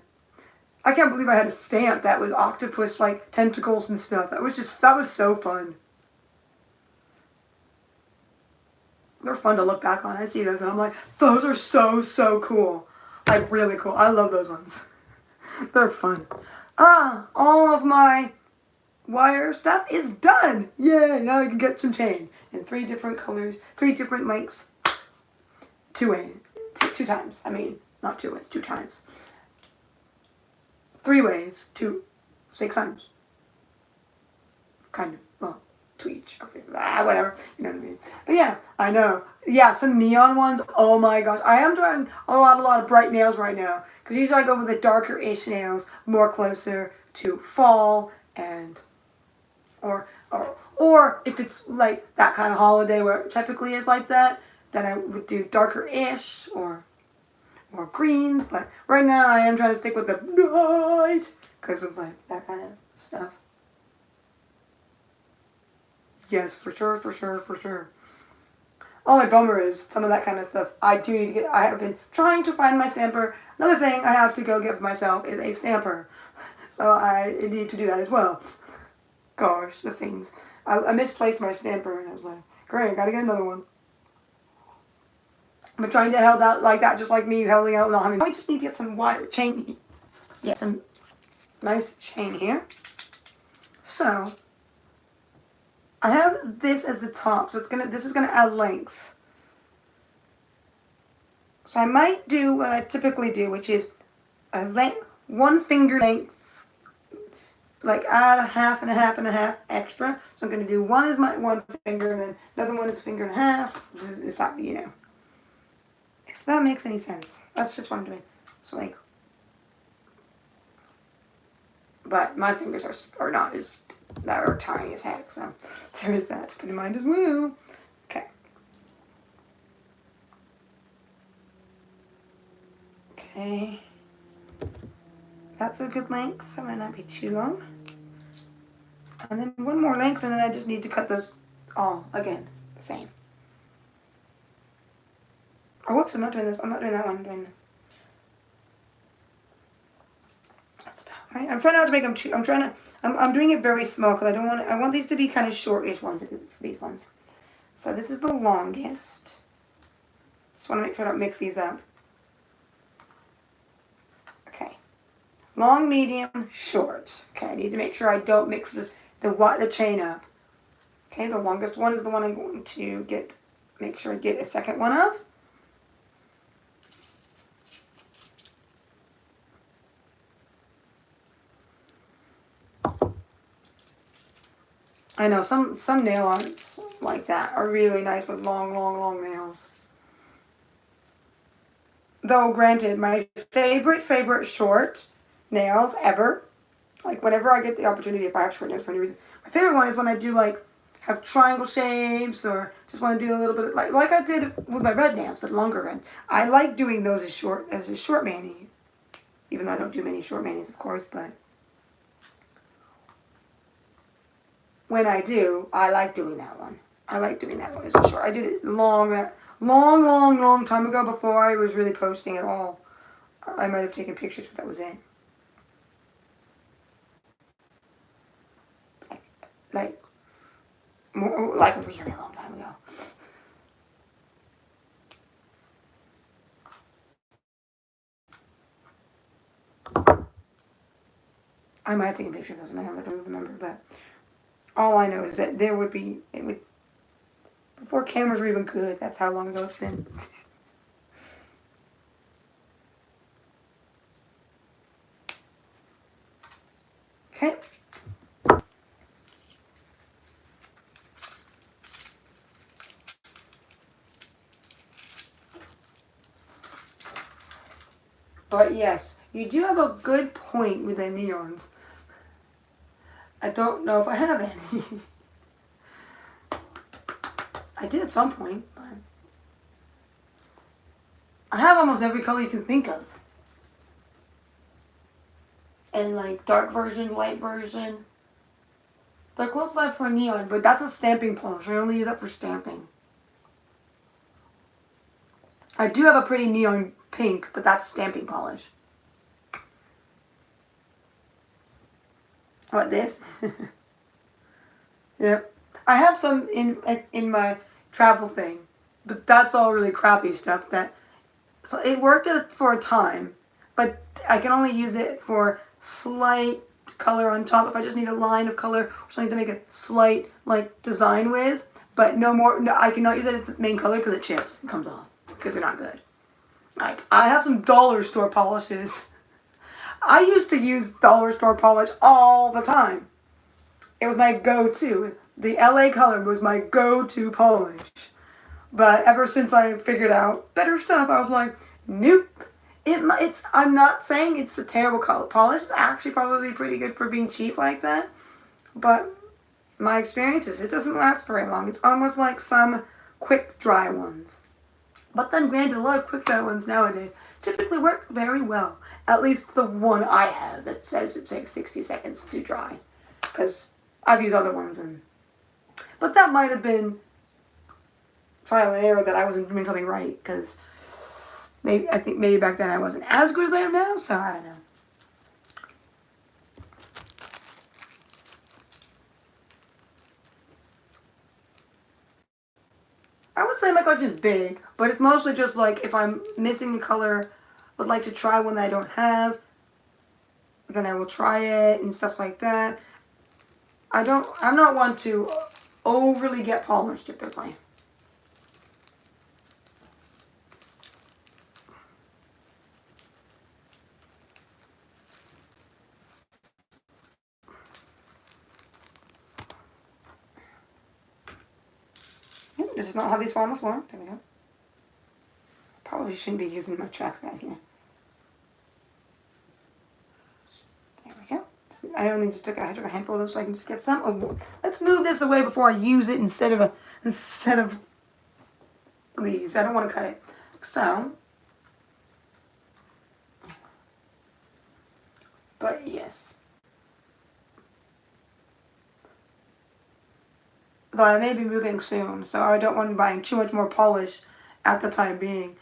I can't believe I had a stamp that was octopus like tentacles and stuff. That was so fun. They're fun to look back on. I see those and I'm like, those are so cool. Like really cool. I love those ones. They're fun. All of my wire stuff is done. Yay, now I can get some chain in 3 different colors, 3 different lengths, 2 ways, 2 times. I mean, not 2 ways, 2 times. 3 ways, 6 times. Kind of, well, to each. Whatever, you know what I mean. But yeah, I know. Yeah, some neon ones, oh my gosh. I am trying a lot of bright nails right now. Because usually I go with the darker-ish nails, more closer to fall and or if it's like that kind of holiday where it typically is like that, then I would do darker-ish or more greens. But right now I am trying to stick with the bright because of like that kind of stuff. Yes, for sure. Only bummer is some of that kind of stuff I do need to get. I have been trying to find my stamper. Another thing I have to go get for myself is a stamper. So I need to do that as well. Gosh, the things. I misplaced my stamper and I was like, great, I gotta get another one. I've been trying to held out like that, just like me holding out. Not having. I just need to get some wire chain. Get some nice chain here. So I have this as the top, so this is gonna add length. So I might do what I typically do, which is a length, 1 finger length. Like add a half and a half and a half extra. So I'm going to do one is my 1 finger and then another one is a finger and a half. If that, you know. If that makes any sense. That's just what I'm doing. So like. But my fingers are not as, are tiny as heck. So there is that to put in mind as well. Okay. Okay. That's a good length. That might not be too long. And then 1 more length, and then I just need to cut those all again, the same. Oh, whoops! I'm not doing this. I'm not doing that one. I'm doing. That's about right. I'm trying not to make them too. I'm doing it very small because I want these to be kind of shortish ones. These ones. So this is the longest. Just want to make sure I don't mix these up. Long, medium, short. Okay, I need to make sure I don't mix the chain up. Okay, the longest one is the one I'm going to make sure I get a second one of. I know some nail arts like that are really nice with long nails. Though granted, my favorite short nails ever, like whenever I get the opportunity, if I have short nails for any reason, my favorite one is when I do like have triangle shapes, or just want to do a little bit of, like I did with my red nails, but longer red. I like doing those as a short mani, even though I don't do many short manis, of course, but when I do, I like doing that one. I like doing that one as a short. I did it long time ago before I was really posting at all. I might have taken pictures, but that was it. Like a really long time ago. I might have taken pictures of those, and I don't remember, but all I know is that before cameras were even good, that's how long ago it's been. Okay. But yes, you do have a good point with the neons. I don't know if I have any. I did at some point, but I have almost every color you can think of. And like dark version, light version. They're close to that for a neon, but that's a stamping polish. I only use that for stamping. I do have a pretty neon pink, but that's stamping polish. What, this? Yep. I have some in my travel thing, but that's all really crappy stuff. So it worked for a time, but I can only use it for slight color on top if I just need a line of color or something to make a slight like design with. But no more. No, I cannot use it as the main color because it chips. It comes off because they're not good. Like I have some dollar store polishes. I used to use dollar store polish all the time. It was my go-to. The LA color was my go-to polish. But ever since I figured out better stuff, I was like, nope. I'm not saying it's a terrible color polish. It's actually probably pretty good for being cheap like that. But my experience is it doesn't last very long. It's almost like some quick dry ones. But then granted, a lot of quick dry ones nowadays typically work very well. At least the one I have that says it takes 60 seconds to dry. Because I've used other ones, but that might have been trial and error that I wasn't doing something right, because I think maybe back then I wasn't as good as I am now, so I don't know. I would say my collection is big, but it's mostly just like if I'm missing a color, would like to try one that I don't have, then I will try it and stuff like that. I'm not one to overly get polished typically. This does not have these fall on the floor. There we go. Probably shouldn't be using my track bag here. There we go. I only just took a handful of those so I can just get some. Oh, let's move this away before I use it instead of these. I don't want to cut it. So, but yes. Though I may be moving soon, so I don't want to be buying too much more polish at the time being.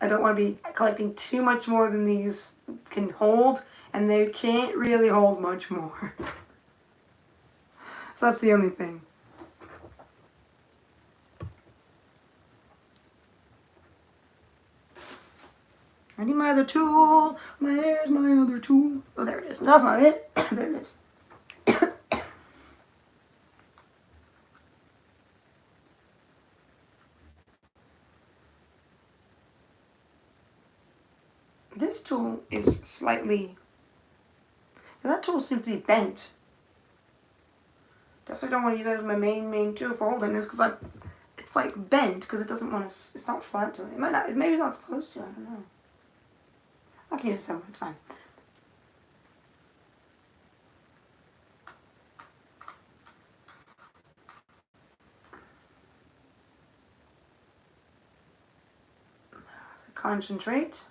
I don't want to be collecting too much more than these can hold, and they can't really hold much more. So that's the only thing. I need my other tool. Where's my other tool? Oh, there it is. No, that's not it. There it is. This tool is slightly... that tool seems to be bent. Definitely don't want to use that as my main tool for holding this because it's like bent because it doesn't want to... it's not flat to it. It might not... maybe it's not supposed to. I don't know. I can use it somewhere. It's fine. concentrate.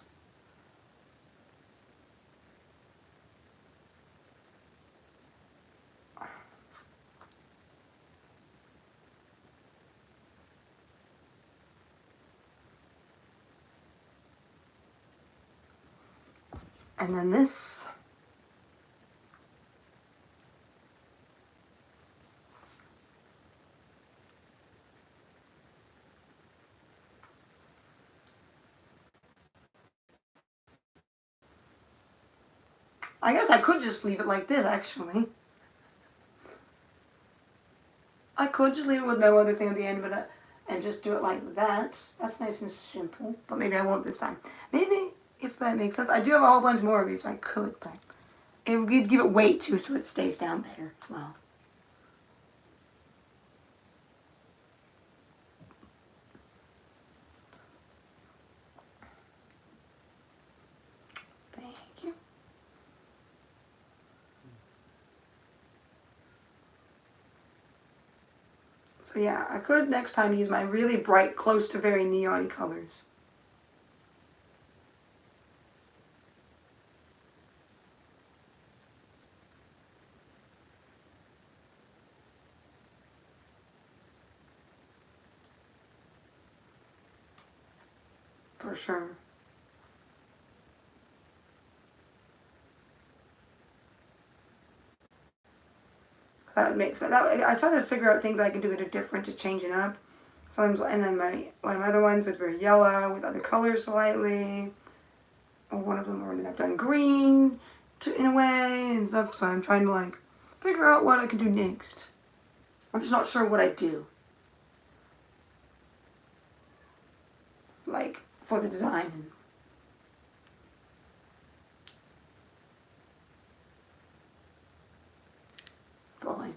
And then this. I guess I could just leave it like this, actually. I could just leave it with no other thing at the end, but and just do it like that. That's nice and simple. But maybe I won't this time. Maybe, if that makes sense. I do have a whole bunch more of these, so I could, but it would give it weight, too, so it stays down better as well. Thank you. So yeah, I could next time use my really bright, close to very neon colors. For sure. That makes sense. I try to figure out things I can do that are different to change it up. Sometimes, and then one of my other ones was very yellow with other colors slightly. Or one of them already I've done green in a way and stuff. So I'm trying to like figure out what I can do next. I'm just not sure what I do. Like for the design. Fully.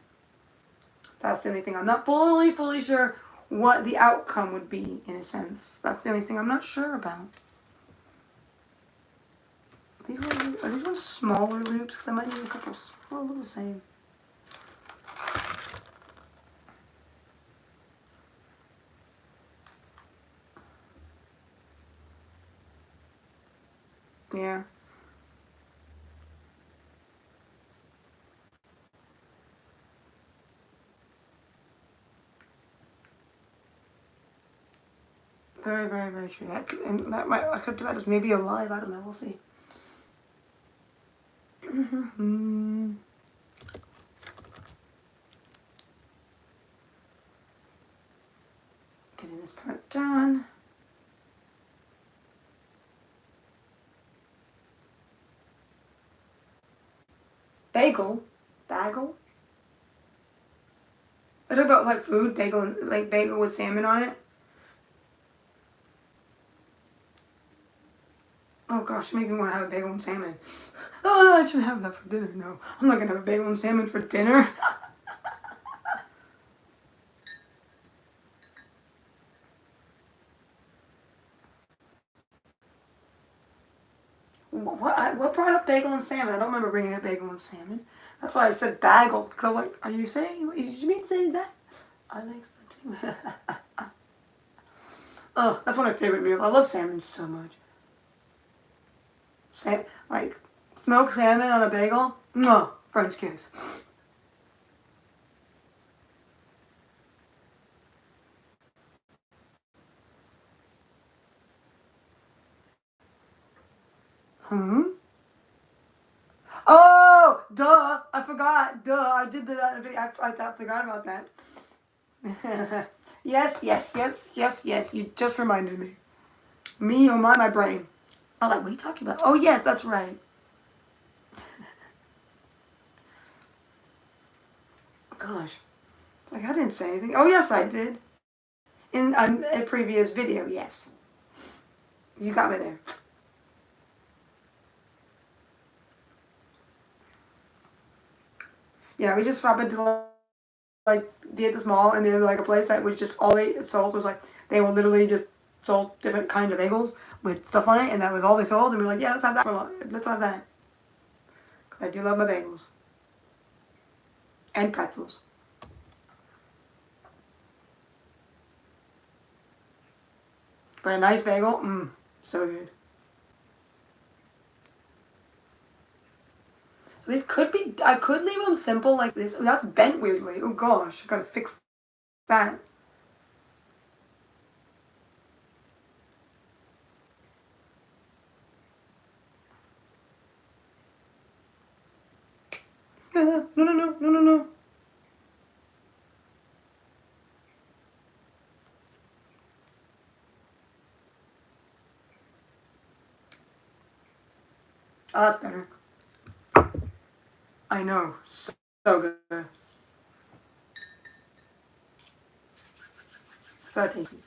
That's the only thing. I'm not fully sure what the outcome would be, in a sense. That's the only thing I'm not sure about. Are these ones smaller loops? Because I might need a couple. Oh, look the same. Yeah. Very true. I could do that as maybe a live. I don't know. We'll see. Getting this part done. Bagel? Bagel? I talk about like food, bagel, like bagel with salmon on it. Oh gosh, you make me want to have a bagel and salmon. Oh, I should have that for dinner. No, I'm not gonna have a bagel and salmon for dinner. What brought up bagel and salmon? I don't remember bringing up bagel and salmon. That's why I said bagel. Because I'm like, are you saying, did you mean to say that? I like that too. Oh, that's one of my favorite meals. I love salmon so much. Like, smoked salmon on a bagel? Mwah, French kiss. Hmm? Oh, duh! I forgot. Duh! I did that video. I forgot about that. Yes. You just reminded me. Me, oh my brain. I'm like, what are you talking about? Oh yes, that's right. Gosh, like I didn't say anything. Oh yes, I did. In a previous video, yes. You got me there. Yeah, we just swap it to like be at this mall, and then like a place that was just all they sold was like they were literally just sold different kinds of bagels with stuff on it, and that was all they sold. And we were like, yeah, let's have that. Let's have that. 'Cause I do love my bagels and pretzels. But a nice bagel, So good. So these could be, I could leave them simple like this. Oh, that's bent weirdly. Oh gosh, I gotta fix that. No, no, no, no, no, no. Oh, that's better. I know. So good. So tasty.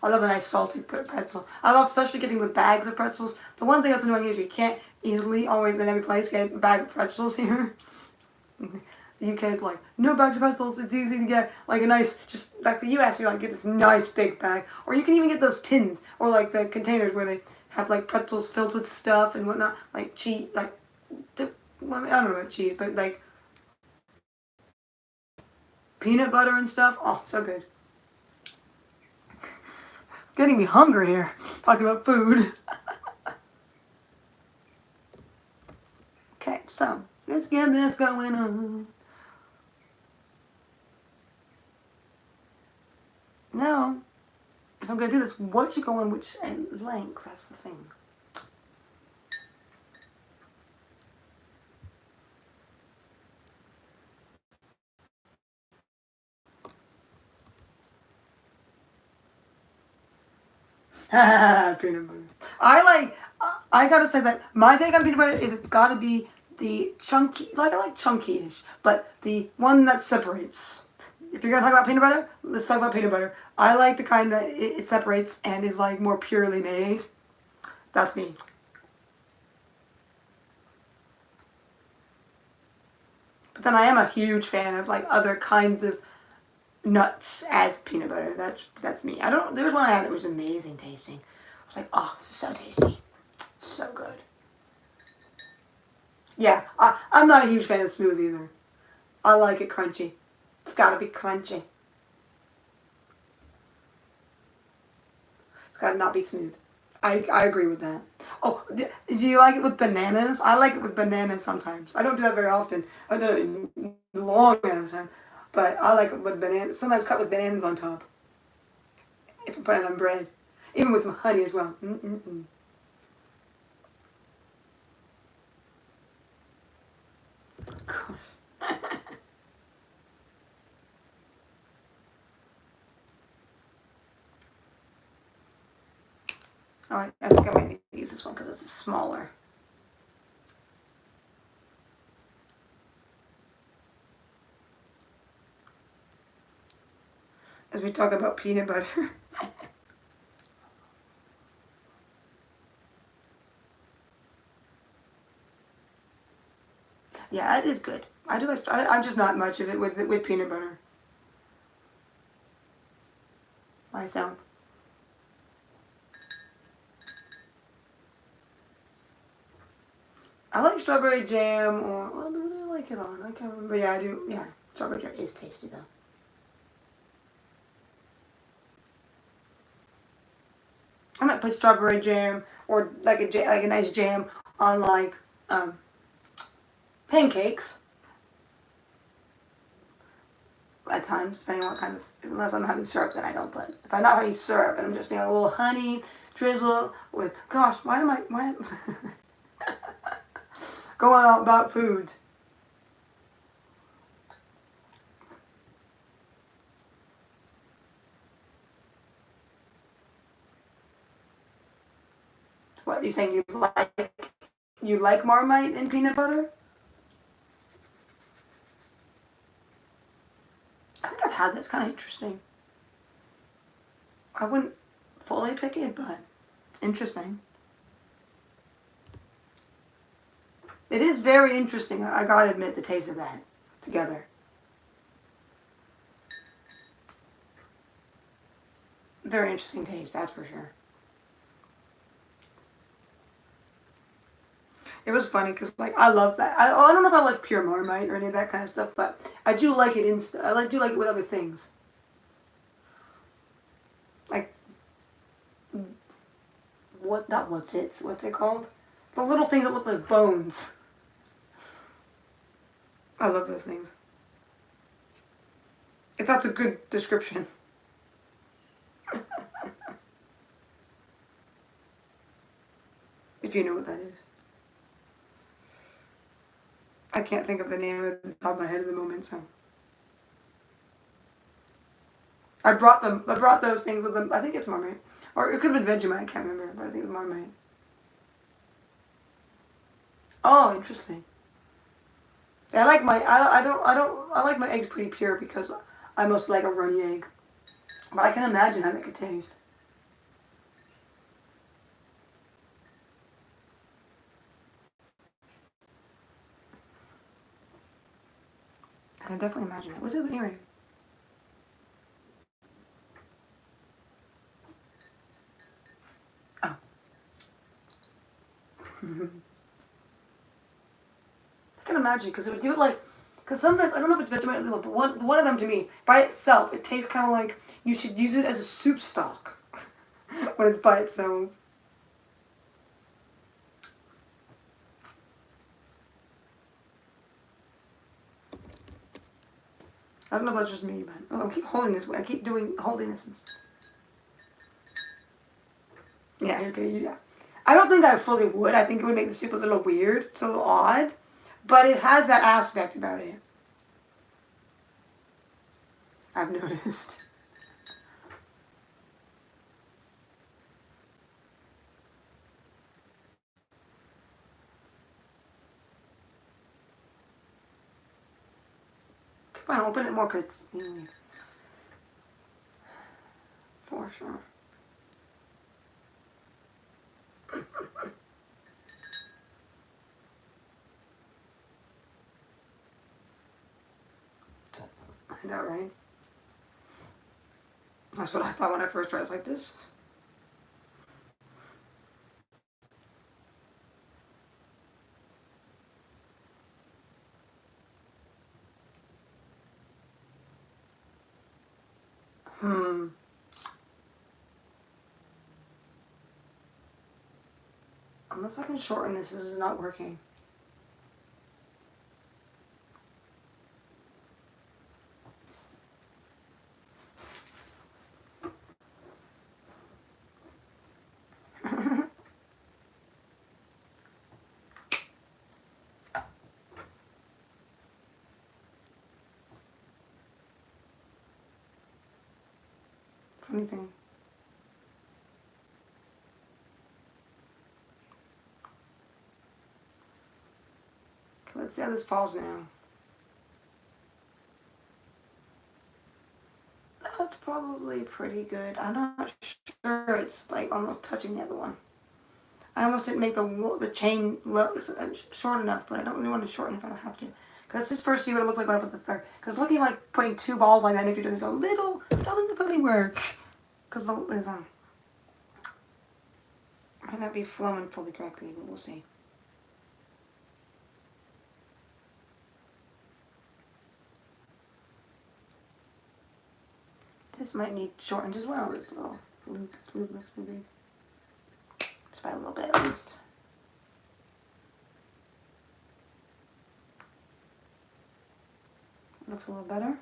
I love a nice salty pretzel. I love especially getting the bags of pretzels. The one thing that's annoying is you can't easily always in every place get a bag of pretzels here. The UK is like, no bags of pretzels, it's easy to get like a nice, just like the US, you like get this nice big bag. Or you can even get those tins, or like the containers where they have like pretzels filled with stuff and whatnot, like cheese, like, well, I don't know about cheese, but like peanut butter and stuff. Oh, so good. Getting me hungry here, talking about food. Okay, so let's get this going on. Now, if I'm going to do this, what should go on which length? That's the thing. Peanut butter. I gotta say that my take on peanut butter is it's gotta be the chunky, like I like chunky-ish, but the one that separates. If you're gonna talk about peanut butter, let's talk about peanut butter. I like the kind that it separates and is like more purely made. That's me. But then I am a huge fan of like other kinds of nuts as peanut butter. That's me. I don't. There was one I had that was amazing tasting. I was like, oh, this is so tasty, so good. Yeah, I'm not a huge fan of smooth either. I like it crunchy. It's gotta be crunchy. It's gotta not be smooth. I agree with that. Oh, do you like it with bananas? I like it with bananas sometimes. I don't do that very often. I've done it in long ass time. But I like it with bananas. Sometimes cut with bananas on top. If I put it on bread. Even with some honey as well. Mm-mm-mm. Alright, I think I might need to use this one because it's smaller. As we talk about peanut butter. Yeah, it is good. I do like. I'm just not much of it with peanut butter. Myself. I like strawberry jam, or well, what do I like it on? I can't remember. Yeah, I do. Yeah, strawberry jam is tasty though. I might put strawberry jam or like a nice jam on like pancakes at times, depending on what kind of. Unless I'm having syrup, then I don't put. If I'm not having syrup and I'm just a little honey drizzle with. Gosh, why am I? Why? Going on about food. What are you saying? You like? You like Marmite and peanut butter? I think I've had that. It's kind of interesting. I wouldn't fully pick it, but it's interesting. It is very interesting. I gotta admit the taste of that together. Very interesting taste, that's for sure. It was funny because like I love that. I don't know if I like pure Marmite or any of that kind of stuff, but I do like it do like it with other things. Like what's it called? The little things that look like bones. I love those things. If that's a good description. If you know what that is. I can't think of the name at the top of my head at the moment, so. I brought those things with them. I think it's Marmite. Or it could have been Vegemite, I can't remember, but I think it was Marmite. Oh, interesting. I like my I like my eggs pretty pure because I mostly like a runny egg. But I can imagine how that could taste. I can definitely imagine it. What's this earring? Oh. I can imagine because it would give it like, because sometimes I don't know if it's Vegemite or Lilo, but one of them to me by itself it tastes kind of like you should use it as a soup stock when it's by itself. I don't know if that's just me, but oh, I keep holding this. I keep holding this. Yeah, okay, yeah. I don't think I fully would. I think it would make the soup a little weird, it's a little odd, but it has that aspect about it. I've noticed. Come on, open it more because for sure. I know, right? That's what I thought when I first tried. It's like this. Unless I can shorten this is not working. Funny thing. Okay, let's see how this falls now. That's probably pretty good. I'm not sure it's like almost touching the other one. I almost didn't make the chain short enough, but I don't really want to shorten if I don't have to. Because let's just first see what it looks like when I put the third. Because it's looking like putting two balls like that makes you a little, doesn't really work. Because there's might not be flowing fully correctly, but we'll see. This might need shortened as well, this little loop. This loop looks pretty big. Just by a little bit at least. Looks a little better.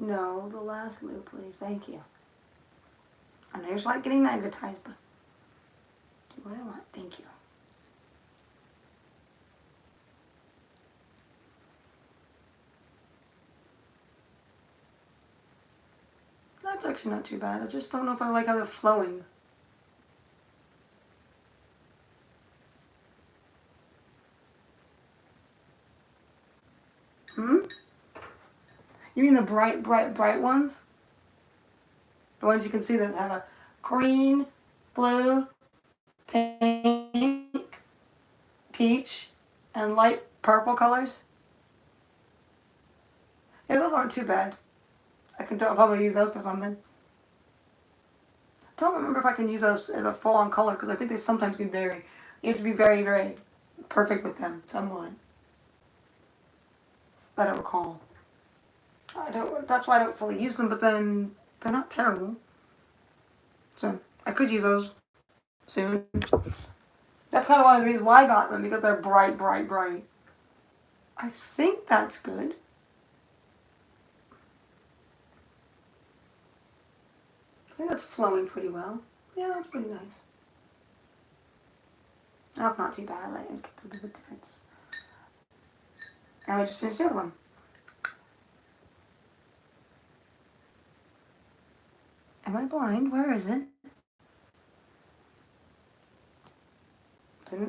No, the last loop, please. Thank you. I know you're just like getting magnetized, but do what I want. Thank you. That's actually not too bad. I just don't know if I like how they're flowing. You mean the bright ones? The ones you can see that have a green, blue, pink, peach, and light purple colors? Yeah, those aren't too bad. I'll probably use those for something. don't remember if I can use those as a full-on color because I think they sometimes can vary. You have to be very, very perfect with them, somewhat. I don't recall. That's why I don't fully use them, but then they're not terrible. So I could use those soon. That's kind of one of the reasons why I got them, because they're bright, bright, bright. I think that's good. I think that's flowing pretty well. Yeah, that's pretty nice. That's not too bad. I like it. It's a good difference. And we just finished the other one. Am I blind? Where is it?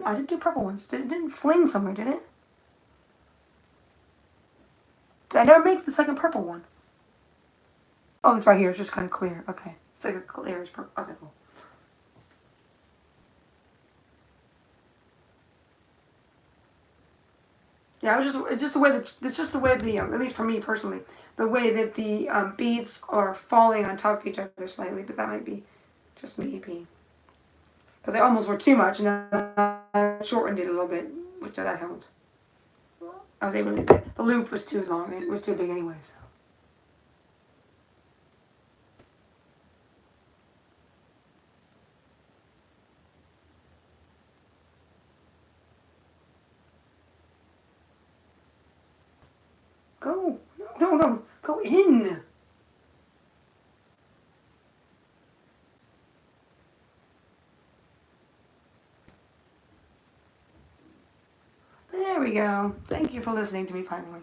I didn't do purple ones. It didn't fling somewhere, did it? Did I never make the second purple one? Oh, it's right here. It's just kind of clear. Okay. It's like a clear purple. Okay, cool. Yeah, it's just the way the at least for me personally, the way that the beads are falling on top of each other slightly, but that might be just me because they almost were too much, and I shortened it a little bit, which that helped. I was able to, the loop was too long, it was too big anyway, so. Go, no, go in. There we go. Thank you for listening to me finally.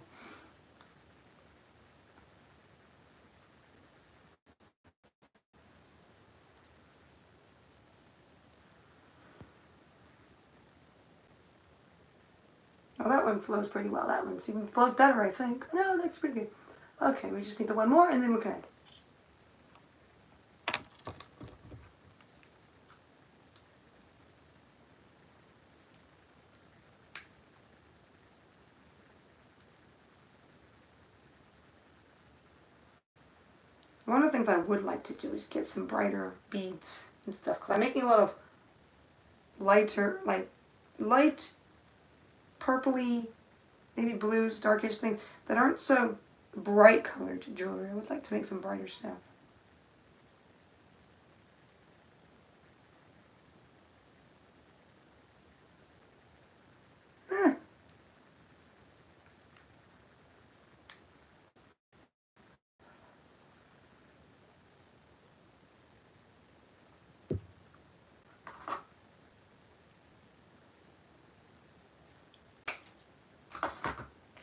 Oh, that one flows pretty well. That one even flows better, I think. No, that's pretty good. Okay, we just need the one more, and then we're good. One of the things I would like to do is get some brighter beads and stuff, because I'm making a lot of lighter, like light purpley, maybe blues, darkish things that aren't so bright colored jewelry. I would like to make some brighter stuff.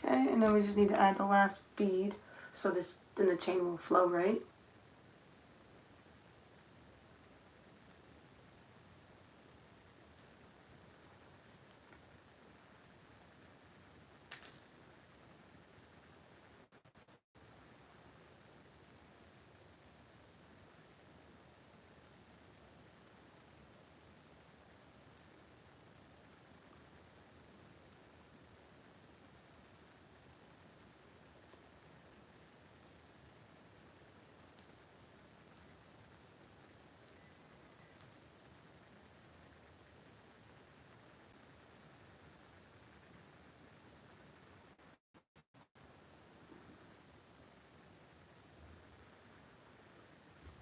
Okay, and then we just need to add the last bead, so this then the chain will flow right.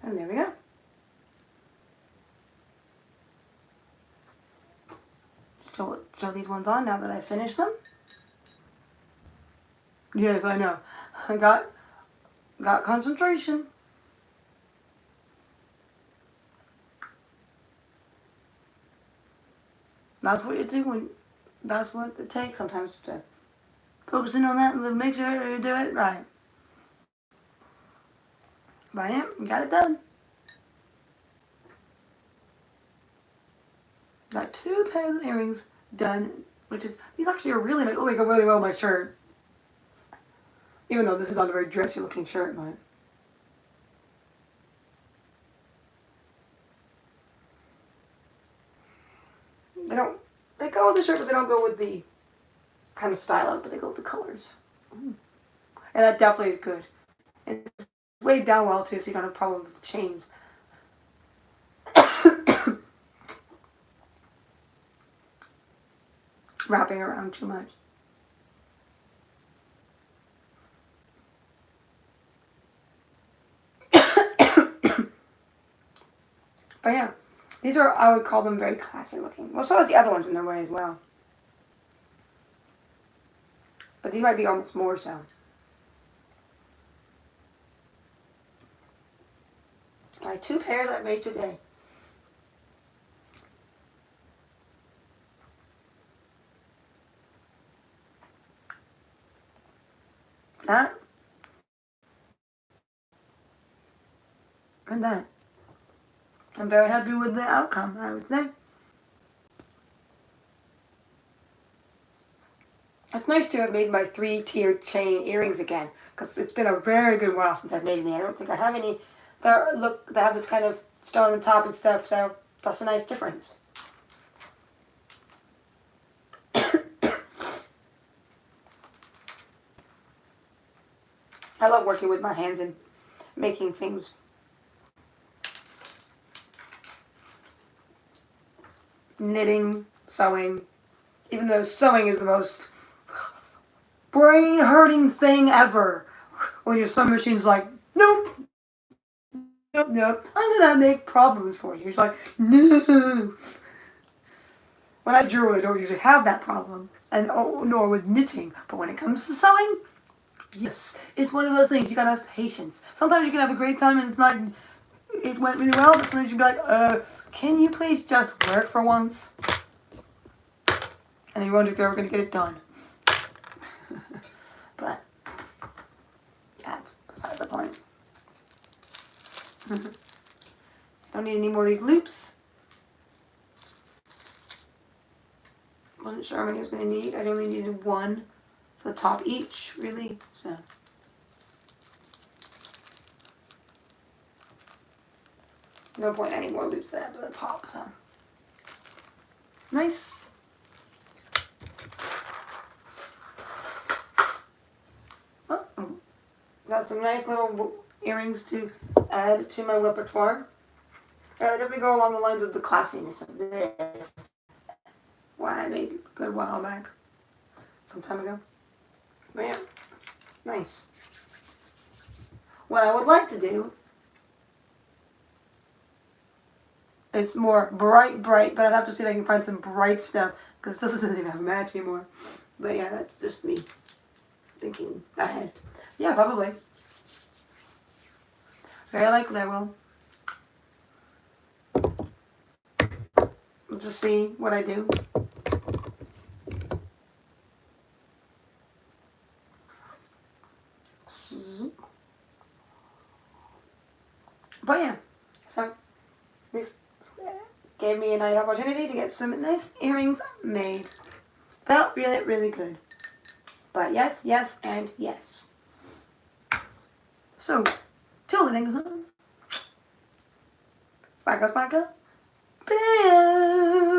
And there we go. Show these ones on now that I finished them. Yes, I know. I got concentration. That's what you do when. That's what it takes sometimes to focus in on that and make sure you do it right. Bam, you got it done. Got 2 pairs of earrings done, which is, these actually are really nice. Oh, they go really well with my shirt. Even though this is not a very dressy looking shirt, but. They go with the shirt, but they don't go with the kind of style of it, but they go with the colors. Ooh. And that definitely is good. It's weighed down well too, so you don't have a problem with the chains. wrapping around too much. But yeah, these are, I would call them very classy looking. Well, so are the other ones in their way as well. But these might be almost more so. Alright, 2 pairs I made today. That. And that. I'm very happy with the outcome, I would say. It's nice to have made my 3-tiered chain earrings again, because it's been a very good while since I've made any. I don't think I have any that have this kind of stone on top and stuff, so that's a nice difference. I love working with my hands and making things. Knitting, sewing, even though sewing is the most brain-hurting thing ever. When your sewing machine's like, nope, nope, nope, I'm gonna make problems for you. It's like, no. When I drew, I don't usually have that problem, and nor with knitting. But when it comes to sewing, yes, it's one of those things. You gotta have patience. Sometimes you can have a great time and it went really well, but sometimes you can be like, can you please just work for once? And you wonder if you're ever gonna get it done. But that's beside the point. Don't need any more of these loops. Wasn't sure how many I was going to need. I only needed 1 for the top each, really. So no point any more loops there to the top. So nice. Got some nice little earrings to add to my repertoire. They definitely go along the lines of the classiness of this. One I made a good while back, some time ago. But yeah, nice. What I would like to do is more bright, but I'd have to see if I can find some bright stuff, because this doesn't even have a match anymore. But yeah, that's just me thinking ahead. Yeah, probably. Very likely I will. We'll just see what I do. But yeah, so this gave me a nice opportunity to get some nice earrings made. Felt really, really good. But yes, yes, and yes. So, till the next one. Sparkle, sparkle. Bye.